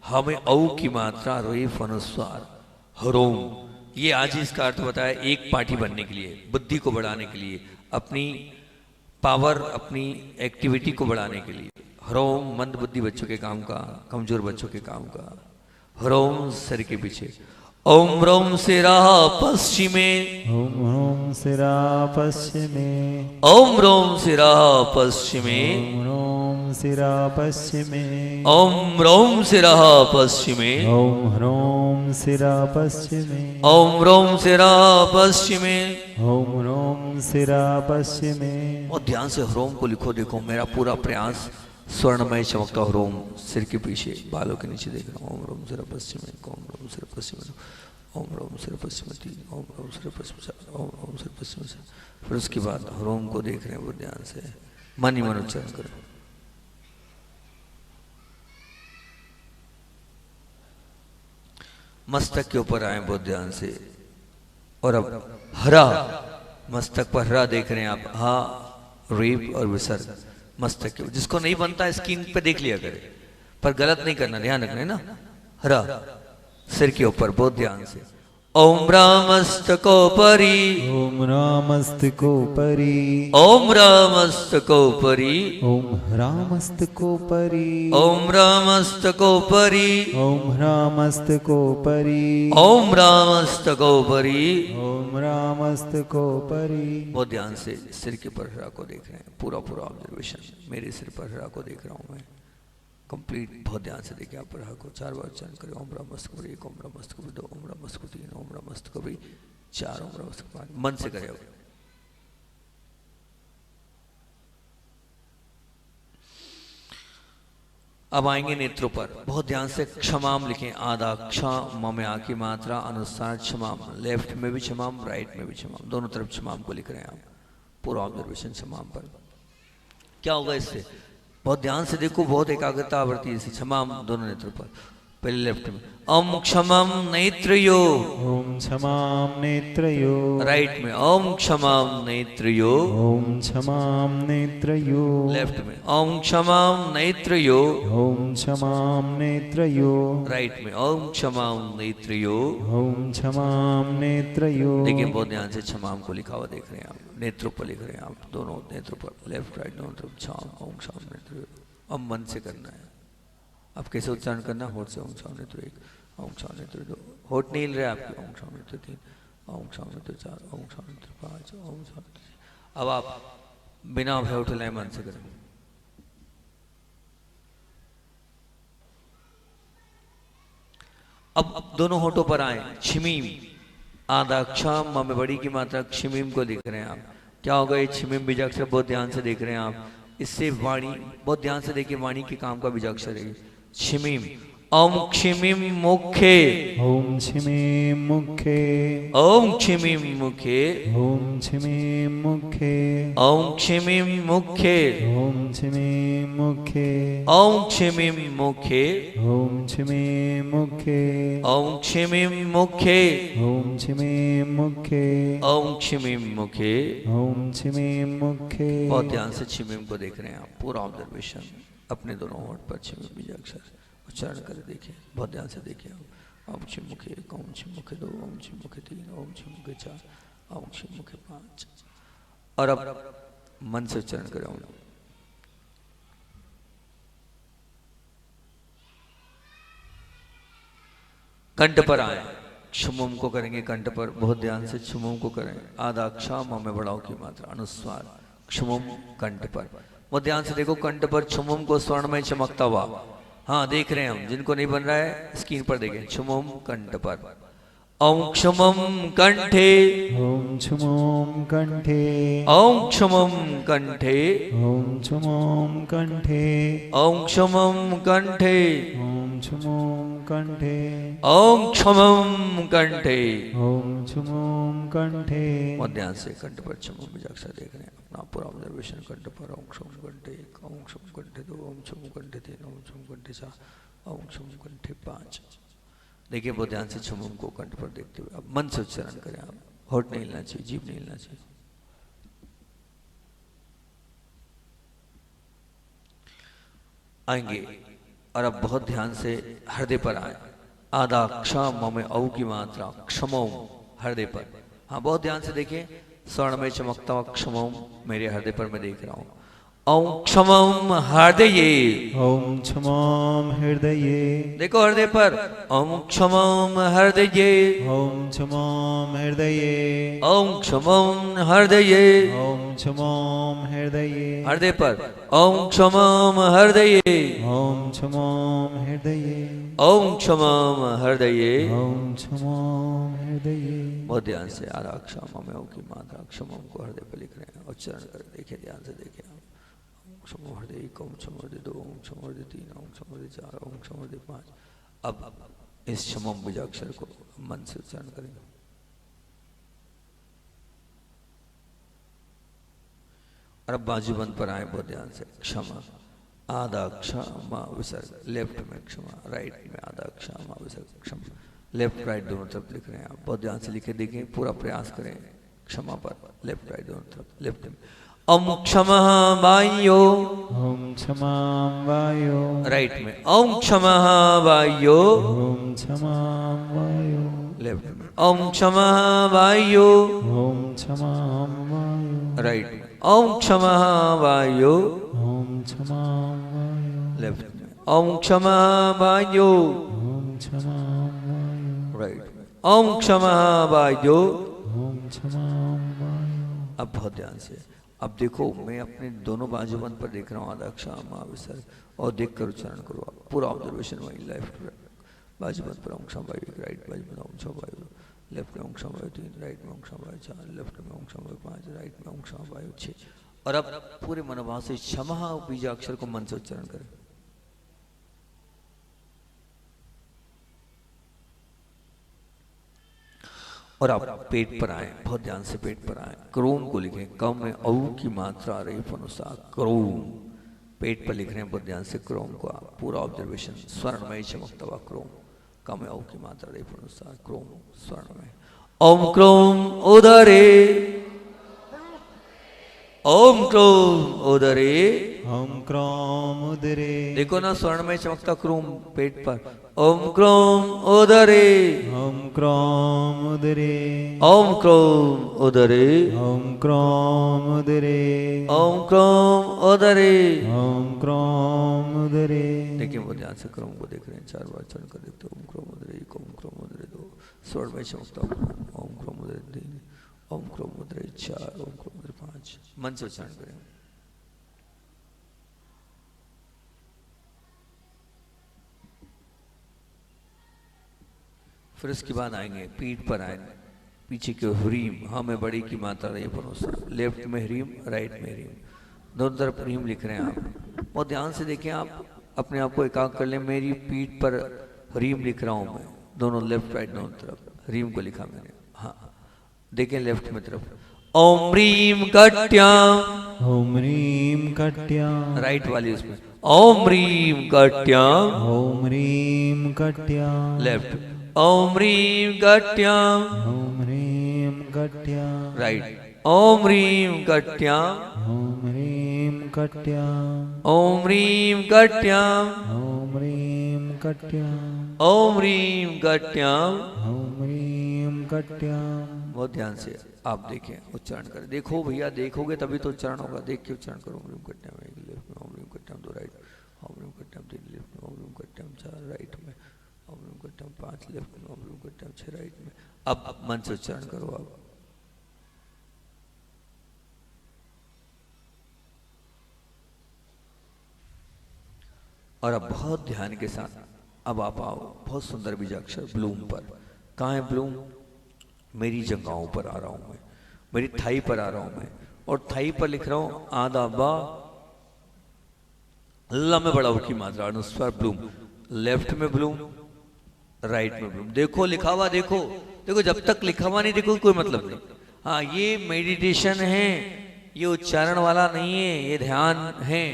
हमें औ की मात्रा रेफ अनुस्वार ह्रोम। ये आज ही इसका अर्थ बताया, एक पार्टी बनने के लिए, बुद्धि को बढ़ाने के लिए, अपनी पावर, अपनी एक्टिविटी को बढ़ाने के लिए। ह्रोम मंद बुद्धि बच्चों के काम का, कमजोर बच्चों के काम का। ह्रोम सिर के पीछे, ओम ह्रोम सिरा पश्चिमे ओम ह्रोम सिरा पश्चिमे ओम ह्रोम सिरा पश्चिमे ओम ह्रोम सिरा पश्चिमे ओम ह्रोम सिरा पश्चिमे ओम ह्रोम सिरा पश्चिमे ओम ह्रोम सिरा पश्चिमे। ओम ह्रोम सिरा पश्चिमे। और ध्यान से ह्रोम को लिखो, देखो मेरा पूरा प्रयास स्वर्णमय चमकता ह्रोम सिर के पीछे, बालों के नीचे देख रहा हूँ। ओम ह्रोम सिर पश्चिमे, ओम ह्रोम सिर पश्चिमे, ओम ह्रोम सिर पश्चिमे तीन, ओम ह्रोम सिर पश्चिमे चार, ओम ह्रोम सिर पश्चिमे चार। फिर उसके बाद ह्रोम को देख रहे हैं वो ध्यान से, मन ही मन उच्चारण करो। मस्तक के ऊपर आए बहुत ध्यान से, और अब हरा, मस्तक पर हरा देख रहे हैं आप, हा रेप और विसर्ग मस्तक के, जिसको नहीं बनता स्क्रीन पे देख लिया करे, पर गलत नहीं करना, ध्यान रखना है ना। हरा सिर के ऊपर बहुत ध्यान से, ओम रामस्तकोपरि ओम रामस्तकोपरि ओम रामस्तकोपरि ओम रामस्तकोपरि ओम रामस्तकोपरि ओम रामस्तकोपरि ओम रामस्तकोपरि। ओम रामस्तकोपरि। बहुत ध्यान से सिर के पर हरा को देख रहे हैं, पूरा पूरा ऑब्जर्वेशन, मेरे सिर पर हरा को देख रहा हूं मैं, कंप्लीट। बहुत ध्यान से देखिए आप हरा को, चार बार उच्चारण करें, ओम रामस्तकोपरि एक, ओम रामस्तकोपरि दो, ओम रामस्तकोपरि तीन, ओम रामस्तकोपरि चार, ओम रामस्तकोपरि पांच। मन से करें। अब आएंगे नेत्रों पर, बहुत ध्यान से क्षमाम लिखें, आधा क्षम में आ की मात्रा अनुसार क्षमाम, लेफ्ट में भी क्षमाम, राइट में भी क्षमाम, दोनों तरफ क्षमाम को लिख रहे हैं आप, पूरा ऑब्जर्वेशन क्षमाम पर। क्या होगा इससे, बहुत ध्यान से देखो, बहुत एकाग्रता बढ़ती है इससे। क्षमाम दोनों नेत्रों पर, पहले लेफ्ट में ओम क्षमाम नेत्रयो, ओम क्षमाम नेत्रयो राइट में ओम क्षमाम नेत्रयो, ओम क्षमाम नेत्रयो लेफ्ट में ओम क्षमाम नेत्रयो, ओम क्षमाम नेत्रयो राइट में ओम क्षमाम नेत्रयो। ओम क्षमाम नेत्रयो। देखिए बहुत ध्यान से क्षमाम को लिखा हुआ देख रहे हैं आप, नेत्रों पर लिख रहे हैं आप, दोनों नेत्रों पर, लेफ्ट राइट दोनों तरफ क्षाम, ओम क्षाम नेत्रयो। अब मन से करना है, अब कैसे उच्चारण करना, होठ से ओम क्षाम नेत्र एक, ओम क्षाम नेत्र दो, होठ नहीं हिल रहे आपके, ओम क्षाम नेत्र तीन, ओम क्षाम नेत्र चार, ओम क्षाम नेत्र पांच, ओम क्षाम। अब आप बिना भय उठलाए मन से करें। अब दोनों होठों पर आए, छिमीम आधा क्षम में बड़ी की मात्रा छिमीम को देख रहे हैं आप। क्या होगा ये छिमीम बीजाक्षर, बहुत ध्यान से देख रहे हैं आप, इससे वाणी, बहुत ध्यान से देखिए, वाणी के काम का बीजाक्षर है छिमीम। ओम क्षिमिम मुखे ओम छिमे मुखे ओम क्षिमिम मुखे ओम छिमे मुखे ओम क्षिमिम मुखे ओम छिमे मुखे ओम क्षिमिम मुखे ओम छिमे मुखे ओम क्षिमिम मुखे ओम छिमे मुखे ओम क्षिमिम मुखे। ओम छिमे मुखे। बहुत ध्यान से छिमिम को देख रहे हैं आप, पूरा ऑब्जर्वेशन अपने दोनों होंठ पर छिमिम बीजाक्षर उच्चारण कर देखिए, बहुत ध्यान से देखिए आप। ओम छिम मुखे एक, ओम छिम मुखे दो, ओम छिम मुखे तीन, ओम छिम मुखे चार, ओम छिम मुखे पांच। और अब मन से उच्चारण करें ओम। कंठ पर आए, क्षमुम को करेंगे कंठ पर, बहुत ध्यान से क्षमुम को करें। आधा क्षम में बढ़ाओ की मात्रा अनुस्वार क्षमुम कंठ पर, बहुत ध्यान से देखो कंठ पर क्षमुम को स्वर्ण में चमकता हुआ। हाँ देख रहे हैं हम, जिनको नहीं बन रहा है स्क्रीन पर देखें। क्षमुम कंठ पर। ओम क्षमम कंठे ओम छुमोम कंठे ओम क्षमम कंठे ओम छुमोम कंठे ओम क्षमम कंठे ओम छुमोम कंठे ओम क्षमम कंठे। ओम छुमोम कंठे। बहुत ध्यान से कंठ पर क्षमम बीजाक्षर देख रहे हैं, अपना पूरा ऑब्जर्वेशन कंठ पर। ओम क्षम कंठे एक, ओम क्षम कंठे दो, ओम क्षम कंठे तीन, ओम क्षम कंठे चार, ओम क्षम कंठे पांच। देखिए बहुत ध्यान से छुमुम को कंठ पर देखते हुए अब मन से उच्चारण करें आप। होठ नहीं हिलना चाहिए, जीभ नहीं हिलना चाहिए। आएंगे और अब बहुत ध्यान से हृदय पर आए। आधा क्षम में औ की मात्रा क्षमो हृदय पर। हाँ बहुत ध्यान से देखिए, स्वर्ण में चमकता हुआ क्षमो मेरे हृदय पर मैं देख रहा हूँ। ओम क्षमम हृदये ओम छुमोम हृदये। देखो हृदय पर। ओम क्षमम हृदये ओम छुमोम हृदये। ओम क्षमम हृदये ओम छुमोम हृदये। हृदय पर। ओम क्षमम हृदये ओम छुमोम हृदये। ओम क्षमम हृदये। ओम छुमोम हृदये। बहुत ध्यान से आधा क्षम में की मात्रा क्षमम को हृदय पर लिख रहे हैं, उच्चारण कर देखिए, ध्यान से देखिए आप। ओम हृदय एक, ओम हृदय दो, ओम हृदय तीन, ओम हृदय चार, ओम हृदय पांच। अब इस क्षमम बीजाक्षर को मन से उच्चारण करेंगे। और अब बाजूबंद पर आए, बहुत ध्यान से। क्षमा आधा क्षमा विसर्ग, लेफ्ट में क्षमा, राइट में आधा क्षमा विसर्ग क्षमा। लेफ्ट राइट दोनों तरफ लिख रहे हैं आप, बहुत ध्यान से लिखे देखिए, पूरा प्रयास करें क्षमा पर। लेफ्ट राइट दोनों तरफ। लेफ्ट में ओम क्षमा वायो ओम क्षमां वायो। राइट में ओम क्षमा वायो ओम क्षमां वायो। लेफ्ट में ओम क्षमा वायो ओम क्षमां वायो। राइट में ओम क्षमा वायो ओम क्षमां वायो। लेफ्ट में ओम क्षमा वायो ओम क्षमां वायो। राइट में ओम क्षमा वायो। ओम क्षमां वायो। अब बहुत ध्यान से, अब देखो मैं अपने दोनों बाजूबंद पर देख रहा हूँ, आधा क्षमा विसर्ग, और देख कर उच्चारण करो आप, पूरा ऑब्जर्वेशन वही। लेफ्ट बाजूबंद पर ओम क्षमा वायु, राइट बाजूबंद ओम क्षमा वायु, लेफ्ट में ओम क्षमा वायु तीन, राइट में ओम क्षमा वायु चार, लेफ्ट में ओम क्षमा वायु पांच, राइट में ओम क्षमा वायु छह। और अब पूरे मनोभाव से क्षमा बीजाक्षर को मन से उच्चारण करें। और आप पेट पर आए, बहुत ध्यान से पेट पर आए। क्रोम को लिखें, कम में औ की मात्रा रेफ अनुसार क्रोम पेट पर लिख रहे हैं, बहुत ध्यान से। क्रोम को आप पूरा ऑब्जर्वेशन, स्वर्णमय चमकता हुआ क्रोम, कम में औ की मात्रा रेफ अनुसार क्रोम स्वर्णमय। ओम क्रोम उदरे ओम क्रोम उदरे। ओम क्रोम उदरे। देखो ना स्वर्ण में चमकता क्रोम पेट पर। ओम क्रोम उदरे ओम क्रोम उदरे। ओम क्रोम उदरे ओम क्रोम उदरे। ओम क्रोम उदरे। ओम क्रोम उदरे। देखिए वो ध्यान से क्रोम को देख रहे हैं, चार बार चरण कर देखते। ओम क्रोम उदरे एक, ओम क्रोम उदरे दो, स्वर्ण में चमकता ओम क्रोम उदरे तीन, ओम क्रोम उदरे चार, ओम क्रोम उदरे पांच। मन से उच्चारण करें। फिर उसके बाद आएंगे पीठ पर आए, पीछे के ह्रीम, हाँ में बड़ी की मात्रा रही परोसा। लेफ्ट में ह्रीम, राइट में ह्रीम, दोनों तरफ ह्रीम लिख रहे हैं आप। बहुत ध्यान से देखें आप, अपने आप को एकाग्र कर लें। मेरी पीठ पर रीम लिख रहा हूं मैं, दोनों लेफ्ट राइट दोनों तरफ रीम को लिखा मैंने। हाँ देखें लेफ्ट में तरफ, ओम रीम कट्याम, ओम ह्रीं कट्यां, राइट वाली उसमें ओम रीम कट्याम, ओम ह्रीं कट्यां, लेफ्ट ओम रीम कट्याम, ओम ह्रीं कट्यां, राइट ओम रीम कट्याम, ओम ह्रीं कट्यां, ओम रीम कट्याम, ओम ह्रीं कट्यां, ओम रीम कट्याम। ओम ह्रीं कट्यां। बहुत ध्यान से आप देखें, उच्चारण करें। देखो भैया, देखोगे तभी तो उच्चारण होगा। देख के उच्चारण करो। ओम रीम कट्याम एक लेफ्ट में, ओम रीम कट्याम दो राइट, ओम रीम कट्याम तीन लेफ्ट में, ओम रीम कट्याम चार राइट में, ओम रीम कट्याम पांच लेफ्ट में, ओम रीम कट्याम छह राइट में। अब मन से उच्चारण करो आप। और अब बहुत ध्यान के साथ अब आप आओ बहुत सुंदर बीजाक्षर ब्लूम पर। कहाँ है ब्लूम? मेरी जंघाओं पर आ रहा हूं मैं, मेरी थाई पर आ रहा हूं मैं, और थाई पर लिख रहा हूं आदा बा ला में बड़ा की मात्रा अनुस्वार ब्लूम। लेफ्ट में ब्लूम, राइट में ब्लूम। देखो लिखा हुआ, देखो देखो, जब तक लिखा हुआ नहीं देखो कोई मतलब नहीं। हाँ ये मेडिटेशन है, ये उच्चारण वाला नहीं है, ये ध्यान है।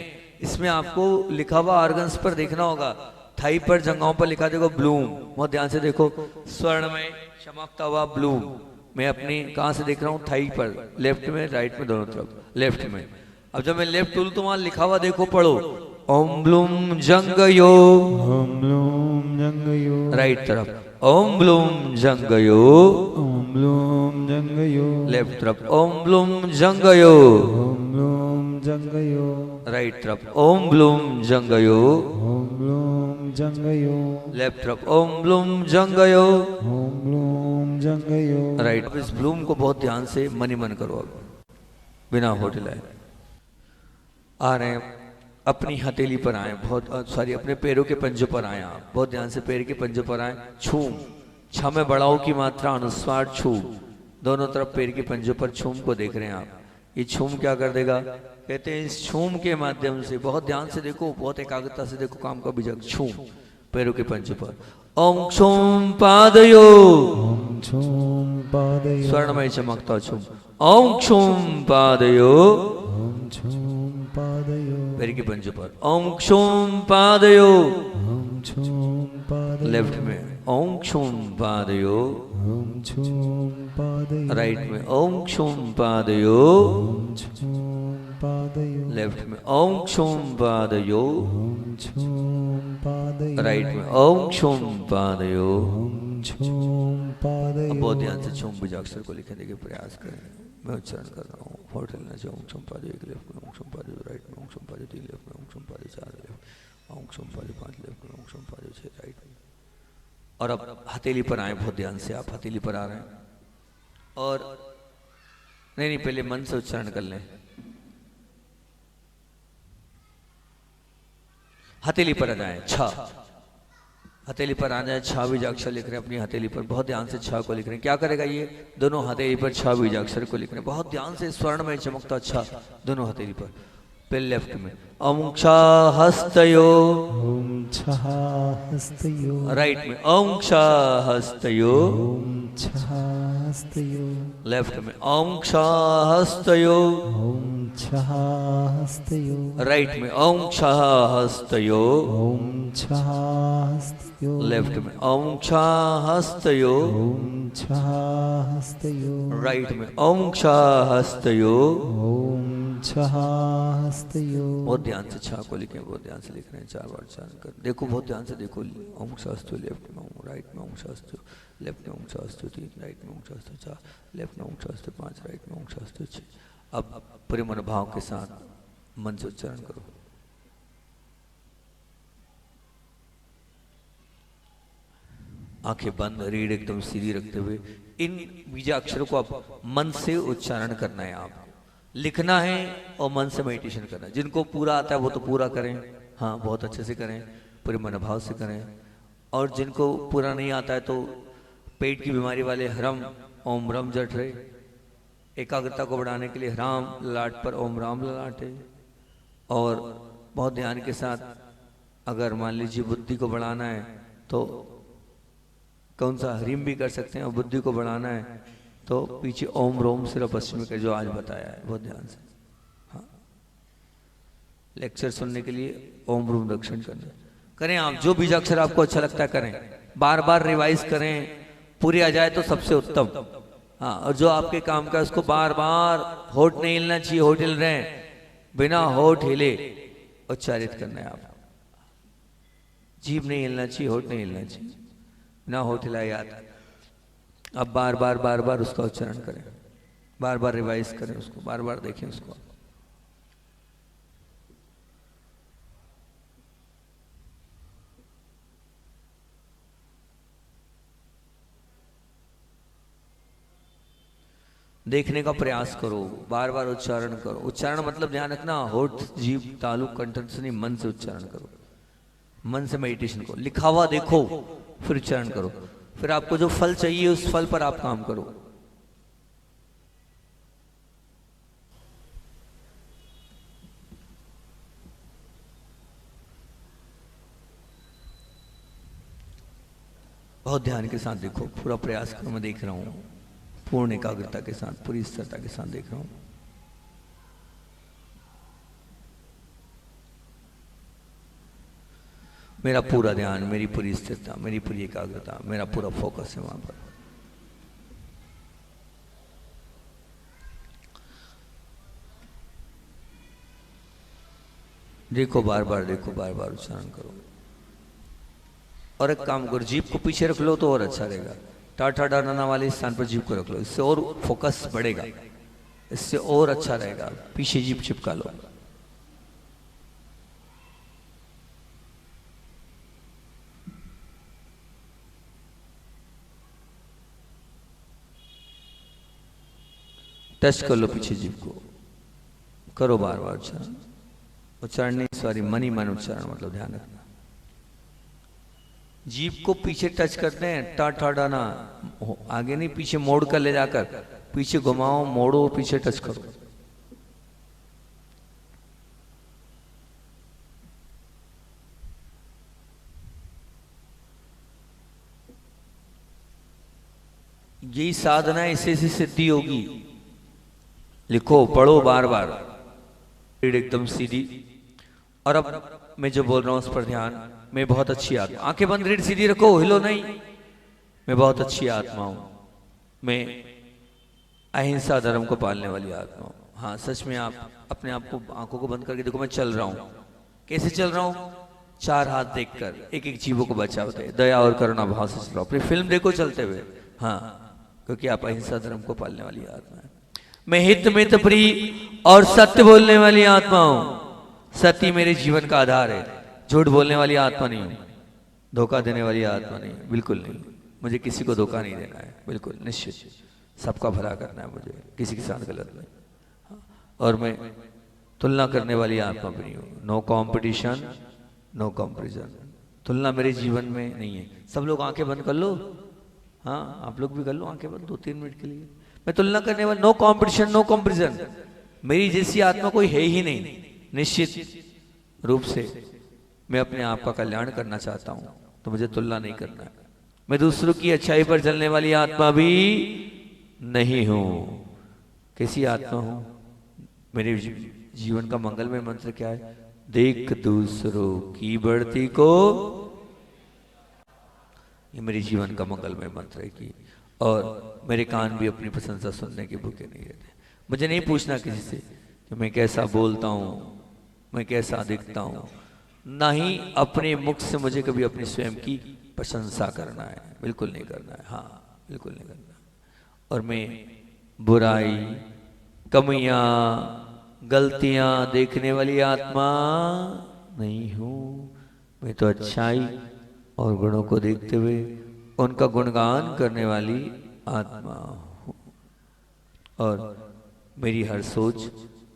इसमें आपको लिखा हुआ ऑर्गन्स पर देखना होगा। थाई पर जंघाओं पर लिखा देखो ब्लूम, बहुत ध्यान से देखो। स्वर्ण में चमकता हुआ ब्लूम, मैं अपनी कहां से देख रहा हूं? थाई पर, लेफ्ट में राइट में दोनों तरफ, लेफ्ट में। अब जब मैं लेफ्ट टूल तो वहां लिखा हुआ देखो, पढ़ो ओम ब्लूम जंगयो, ओम ब्लूम जंगयो, राइट तरफ ओम ब्लूम जंगयो, ओम ब्लूम जंगयो, लेफ्ट तरफ ओम ब्लूम जंगयो, ओम ब्लूम जंगयो, राइट तरफ ओम ब्लूम जंगयो, ओम ब्लूम जंगयो, लेफ्ट तरफ ओम ब्लूम जंगयो, ओम ब्लूम जंगयो। राइट। अब इस ब्लूम को बहुत ध्यान से मन ही मन करो। अब बिना होटल आए आ रहे हैं, अपनी हथेली पर आए, बहुत सॉरी अपने पैरों के पंजों पर आए। आप बहुत ध्यान से पैर के पंजों पर आए। छूम, छ में बढ़ाओ की मात्रा अनुस्वार छूम, दोनों तरफ पैर के पंजों पर छूम को देख रहे हैं आप। ये छूम क्या कर देगा? कहते हैं इस छूम के माध्यम से, बहुत ध्यान से देखो, बहुत एकाग्रता से देखो काम का बीजक। छूम पैरों के पंजों पर, ओम छूम पादयो, ओम छूम पादयो, स्वर्णमय चमकता छूम, ओम छूम पादयो, ओम छूम पादयो, पैर के पंजों पर ओम क्षुम पादयो, ओम छूम पादयो, लेफ्ट में ओम क्षुम पादयो, ओम छूम पादयो, राइट में ओम क्षुम पादयो, ओम छूम पादयो, लेफ्ट में ओम क्षुम पादयो, ओम छूम पादयो, राइट में ओम क्षुम पादयो। ओम छूम पादयो। अब बहुत ध्यान से छुम बीजाक्षर को लिखने के प्रयास करें। मैं उच्चारण कर रहा हूँ, होटल ना चाहिए। ओम क्षुम पादयो एक लेफ्ट में, ओम क्षुम पादयो राइट में, ओम क्षुम पादयो तीन लेफ्ट में, ओम क्षुम पादयो चार लेफ्ट, ओम क्षुम पादयो पांच लेफ्ट में, ओम क्षुम पादयो छह राइट में। और अब हथेली पर आए, बहुत ध्यान से आप हथेली पर आ रहे हैं। और नहीं पहले मन से उच्चारण कर लें। हथेली पर आ जाए, छ, हथेली पर आ जाए, छ बीजाक्षर लिख रहे हैं अपनी हथेली पर। बहुत ध्यान से छ को लिख रहे हैं। क्या करेगा ये? दोनों हथेली पर छ बीजाक्षर को लिख रहे हैं। बहुत ध्यान से स्वर्ण में चमकता छ दोनों हथेली पर। पहले लेफ्ट में ओम क्ष हस्तयो, ओम छः हस्तयो, राइट में ओम क्ष हस्तयो, ओम छः हस्तयो, लेफ्ट में ओम क्ष हस्तयो, ओम छः हस्तयो, राइट में ओम क्ष हस्तयो, ओम छः हस्तयो, लेफ्ट में ओम क्ष हस्तयो, ओम छः हस्तयो, राइट में ओम क्ष हस्तयो। ओम छः हस्तयो। बहुत ध्यान से छा को लिखे, बहुत ध्यान से लिख रहे हैं। चार बार उच्चारण कर देखो, बहुत ध्यान से देखो। ओम शास्त्र लेफ्ट में, ओम राइट में, ओम शास्त्र लेफ्ट में, ओम शास्त्र तीन राइट में, ओम शास्त्र चार लेफ्ट में, ओम शास्त्र पांच राइट में, ओम शास्त्र छह। अब पूरे मनोभाव के साथ मन से उच्चारण करो। आंखें बंद, रीढ़ एकदम सीधी रखते हुए इन बीजाक्षरों को आप मन से उच्चारण करना है। आप लिखना है और मन से मेडिटेशन करना है। जिनको पूरा आता है वो तो पूरा करें, हाँ बहुत अच्छे से करें, पूरे मनोभाव से करें। और जिनको पूरा नहीं आता है तो पेट की बीमारी वाले ह्रम ओम रम जठरे, एकाग्रता को बढ़ाने के लिए ह्राम ललाट पर ओम राम ललाटे। और बहुत ध्यान के साथ अगर मान लीजिए बुद्धि को बढ़ाना है तो कौन सा ह्रीम भी कर सकते हैं, और बुद्धि को बढ़ाना है तो पीछे ओम रोम सिर्फ पश्चिमी का जो आज बताया है बहुत ध्यान से। हाँ, लेक्चर सुनने के लिए ओम रोम दक्षिण करना करें आप, जो बीजाक्षर आपको अच्छा लगता है करें, बार बार रिवाइज करें, पूरी आ जाए तो सबसे उत्तम। हाँ, और जो आपके काम का उसको बार बार होठ नहीं हिलना चाहिए, होठ हिल रहे हैं, बिना होठ हिले उच्चारित करना है आप। जीभ नहीं हिलना चाहिए, होठ नहीं हिलना चाहिए, बिना होठ हिलाए याद। अब बार बार बार बार उसका उच्चारण करें, बार बार रिवाइज करें उसको, बार बार देखें उसको। देखने का प्रयास करो, बार बार उच्चारण करो। उच्चारण मतलब ध्यान रखना, होठ जीभ तालु कंठन से नहीं, मन से उच्चारण करो, मन से मेडिटेशन करो। लिखा हुआ देखो फिर उच्चारण करो, फिर आपको जो फल चाहिए उस फल पर आप काम करो। बहुत ध्यान के साथ देखो, पूरा प्रयास करो। मैं देख रहा हूं, पूर्ण एकाग्रता के साथ, पूरी स्थिरता के साथ देख रहा हूं। मेरा पूरा ध्यान, मेरी पूरी स्थिरता, मेरी पूरी एकाग्रता, मेरा पूरा फोकस है वहां पर। देखो, बार बार देखो, बार बार उच्चारण करो। और एक काम करो, जीभ को पीछे रख लो तो और अच्छा रहेगा। टाटा डाना वाले स्थान पर जीभ को रख लो, इससे और फोकस बढ़ेगा, इससे और अच्छा रहेगा। पीछे जीभ चिपका लो। टच कर लो पीछे जीभ को, करो बार बार उच्चारण। उच्चारण नहीं, सॉरी, मन ही मन उच्चारण, मतलब ध्यान रखना। जीभ को पीछे टच करते हैं, टा ठा डाना, आगे नहीं, पीछे मोड़ कर ले जाकर, पीछे घुमाओ, मोड़ो, पीछे टच करो। यही साधना है, इससे सिद्धि होगी। लिखो, पढ़ो बार बार, एकदम सीधी। और अब मैं जो बोल रहा हूं उस पर ध्यान। मैं बहुत अच्छी आत्मा, आंखें बंद, रीढ़ सीधी रखो, हिलो नहीं। मैं बहुत अच्छी आत्मा हूं, मैं अहिंसा धर्म को पालने वाली आत्मा हूं। हाँ, सच में आप अपने आप को, आंखों को बंद करके देखो, मैं चल रहा हूं। कैसे चल रहा हूं? चार हाथ देखकर, एक एक जीवों को बचाते, दया और करुणा भाव से चल रहा हूं। अपनी फिल्म देखो चलते हुए। हाँ, क्योंकि आप अहिंसा धर्म को पालने वाली आत्मा है। मैं हित मित प्रिय और सत्य बोलने वाली आत्मा हूं। सत्य मेरे जीवन का आधार है। झूठ बोलने वाली आत्मा नहीं हूं, धोखा देने वाली आत्मा नहीं, बिल्कुल नहीं। मुझे किसी को धोखा नहीं देना है, बिल्कुल निश्चित। सबका भला करना है मुझे, किसी के साथ गलत नहीं। और मैं तुलना करने वाली आत्मा भी नहीं हूं। No competition, no comparison. तुलना मेरे जीवन में नहीं है। सब लोग आंखें बंद कर लो। हाँ, आप लोग भी कर लो आंखें बंद 2-3 मिनट के लिए। मैं तुलना करने वाला, नो कॉम्पिटिशन, नो कंपैरिजन। मेरी जैसी आत्मा कोई है ही नहीं। निश्चित रूप से मैं अपने आप का कल्याण करना चाहता हूं, तो मुझे तुलना नहीं करना है। मैं दूसरों की अच्छाई पर चलने वाली आत्मा भी नहीं हूं। कैसी आत्मा हूं? मेरे जीवन का मंगलमय मंत्र क्या है? देख दूसरों की बढ़ती को, ये मेरे जीवन का मंगलमय मंत्र है। कि और मेरे कान भी अपनी प्रशंसा सुनने के भूखे नहीं रहते। मुझे नहीं पूछना किसी से कि मैं कैसा बोलता हूं, मैं कैसा दिखता हूं। ना ही अपने मुख से मुझे कभी अपनी स्वयं की प्रशंसा करना है, बिल्कुल नहीं करना है। हाँ, बिल्कुल नहीं करना। और मैं बुराई, कमियां, गलतियां देखने वाली आत्मा नहीं हूं। मैं तो अच्छाई और गुणों को देखते हुए उनका गुणगान करने वाली आत्मा हूं। और मेरी हर सोच,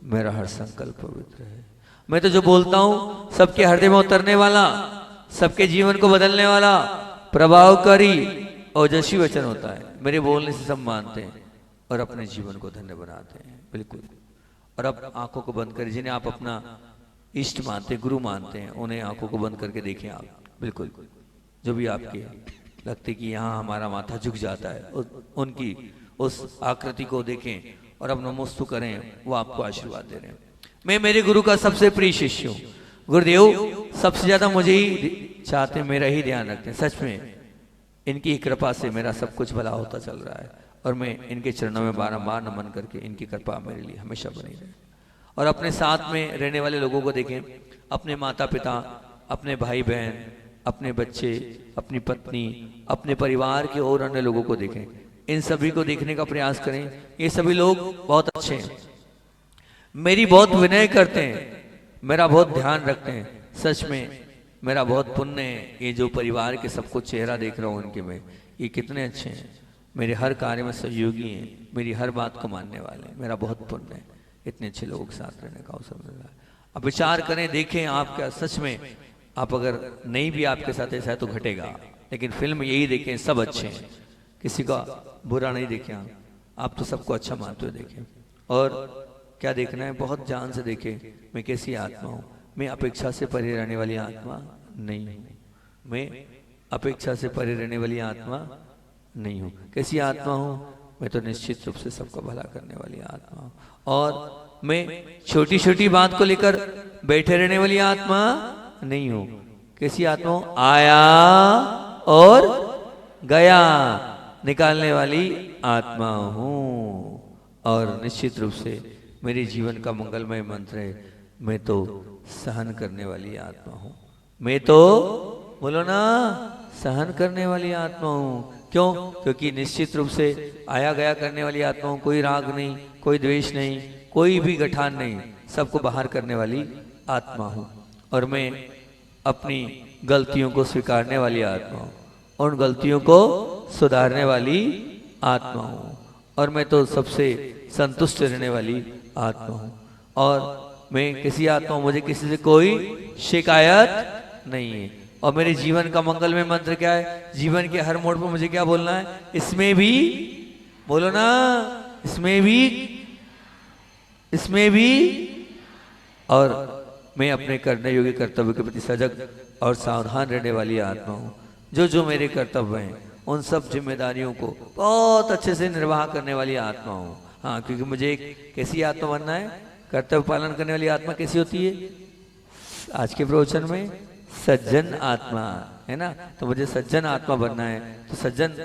मेरा हर संकल्प पवित्र है। मैं तो जो बोलता हूं सबके हृदय में उतरने वाला, सबके जीवन को बदलने वाला, प्रभावकारी ओजस्वी वचन होता है। मेरे बोलने से सब मानते हैं और अपने जीवन को धन्य बनाते हैं, बिल्कुल। और अब आंखों को बंद करें, जिन्हें आप अपना इष्ट मानते हैं, गुरु मानते हैं, उन्हें आंखों को बंद करके देखें आप, बिल्कुल जो भी आपके लगते कि यहाँ हमारा माथा झुक जाता है, उनकी उस आकृति को देखें और अब नमोस्तु करें, वो आपको आशीर्वाद दे रहे हैं। मैं मेरे गुरु का सबसे प्रिय शिष्य हूँ। गुरुदेव सबसे ज्यादा मुझे ही चाहते, मेरा ही ध्यान रखते हैं। सच में इनकी कृपा से मेरा सब कुछ भला होता चल रहा है और मैं इनके चरणों में बारंबार नमन करके इनकी कृपा मेरे लिए हमेशा बनी रहे। और अपने साथ में रहने वाले लोगों को देखें, अपने माता पिता, अपने भाई बहन, अपने बच्चे, अपनी पत्नी, अपने परिवार के और अन्य लोगों को देखें, इन सभी को देखने का प्रयास करें। ये सभी लोग बहुत अच्छे हैं, मेरी बहुत विनय करते हैं, मेरा बहुत ध्यान रखते हैं। सच में मेरा बहुत पुण्य है। ये जो परिवार के सबको चेहरा देख रहा हूँ इनके में, ये कितने अच्छे हैं, मेरे हर कार्य में सहयोगी हैं, मेरी हर बात को मानने वाले हैं। मेरा बहुत पुण्य है, इतने अच्छे लोगों के साथ रहने का अवसर मिल रहा है। अब विचार करें, देखें आप क्या सच में, आप अगर नहीं भी आपके साथ ऐसा है तो घटेगा, लेकिन फिल्म यही देखें, सब अच्छे हैं, किसी का बुरा नहीं देखें आप तो सबको अच्छा मानते हुए देखें। और क्या देखना है, बहुत जान से देखें मैं कैसी आत्मा हूँ। मैं अपेक्षा से परे रहने वाली आत्मा नहीं हूँ, मैं अपेक्षा से परे रहने वाली आत्मा नहीं हूँ। कैसी आत्मा हूँ, मैं तो निश्चित रूप से सबका भला करने वाली आत्मा हूँ। और मैं छोटी छोटी बात को लेकर बैठे रहने वाली आत्मा नहीं हूँ। कैसी आत्मा हूँ, आया और गया निकालने वाली आत्मा हूँ। और निश्चित रूप से मेरे जीवन का मंगलमय मंत्र है, मैं तो सहन करने वाली आत्मा हूँ। मैं तो बोलो ना, सहन करने वाली आत्मा हूँ। क्यों? क्योंकि निश्चित रूप से आया गया करने वाली आत्मा हूँ। कोई राग नहीं, कोई द्वेष नहीं, कोई भी गठान नहीं, सबको बाहर करने वाली आत्मा हूँ। और मैं अपनी गलतियों को स्वीकारने वाली आत्मा हूँ, उन गलतियों को सुधारने वाली आत्मा हूँ। और मैं तो सबसे संतुष्ट रहने वाली आत्मा हूँ। और मैं किसी आत्मा हूँ, मुझे किसी से कोई शिकायत नहीं है। और मेरे जीवन का मंगलमय मंत्र क्या है, जीवन के हर मोड़ पर मुझे क्या बोलना है, इसमें भी बोलो ना, इसमें भी, इसमें भी। और मैं अपने करने योग्य कर्तव्य के प्रति सजग और सावधान रहने वाली आत्मा हूँ। जो जो मेरे कर्तव्य हैं उन सब जिम्मेदारियों को बहुत अच्छे से निर्वाह करने वाली आत्मा हूँ। हाँ, क्योंकि मुझे एक कैसी आत्मा बनना है, कर्तव्य पालन करने वाली आत्मा कैसी होती है, आज के प्रवचन में सज्जन आत्मा है ना। तो मुझे सज्जन आत्मा बनना है, तो सज्जन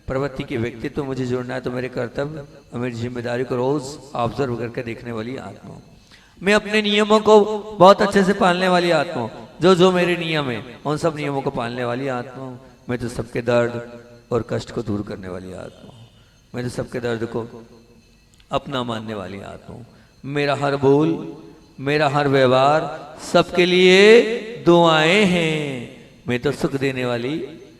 प्रवृत्ति के व्यक्तित्व तो मुझे जोड़ना है। तो मेरे कर्तव्य और मेरी जिम्मेदारी को रोज ऑब्जर्व करके देखने वाली आत्मा हूँ। मैं अपने नियमों को बहुत अच्छे से पालने वाली आत्मा हूँ। जो जो मेरे नियम है उन सब नियमों को पालने वाली आत्मा हूँ। मैं तो सबके दर्द और कष्ट को दूर करने वाली आत्मा हूँ। मैं तो सबके दर्द को अपना मानने वाली आत्मा हूँ। मेरा हर बोल, मेरा हर व्यवहार सबके लिए दुआएं हैं। मैं तो सुख देने वाली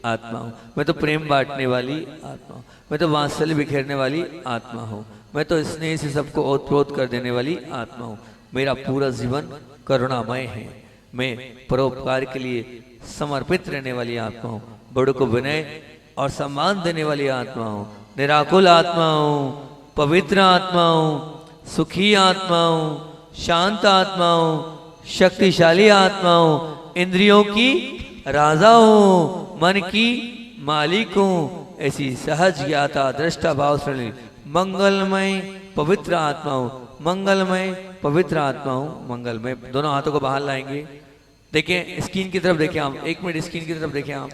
आत्मा हूँ। मैं तो प्रेम बांटने वाली आत्मा हूँ। मैं तो वात्सल्य बिखेरने वाली आत्मा हूँ। मैं तो स्नेह से सबको ओतप्रोत कर देने वाली आत्मा हूँ। मेरा पूरा जीवन करुणामय है। मैं परोपकार के लिए समर्पित रहने वाली आत्मा हूँ। बड़ों को विनय और सम्मान देने वाली आत्मा हूँ। निराकुल आत्मा हूँ, पवित्र आत्मा हूँ, सुखी आत्मा हूँ, शांत आत्मा हूँ, शक्तिशाली आत्मा हूँ, इंद्रियों की राजा हूँ, मन की मालिक हूँ। ऐसी सहज ज्ञाता दृष्टा भाव श्रेणी मंगलमय पवित्र आत्मा हूँ। मंगलमय पवित्र आत्मा हूँ। मंगलमय, दोनों हाथों को बाहर लाएंगे। देखिए स्क्रीन की तरफ देखें आप, एक मिनट स्क्रीन की तरफ देखें आप।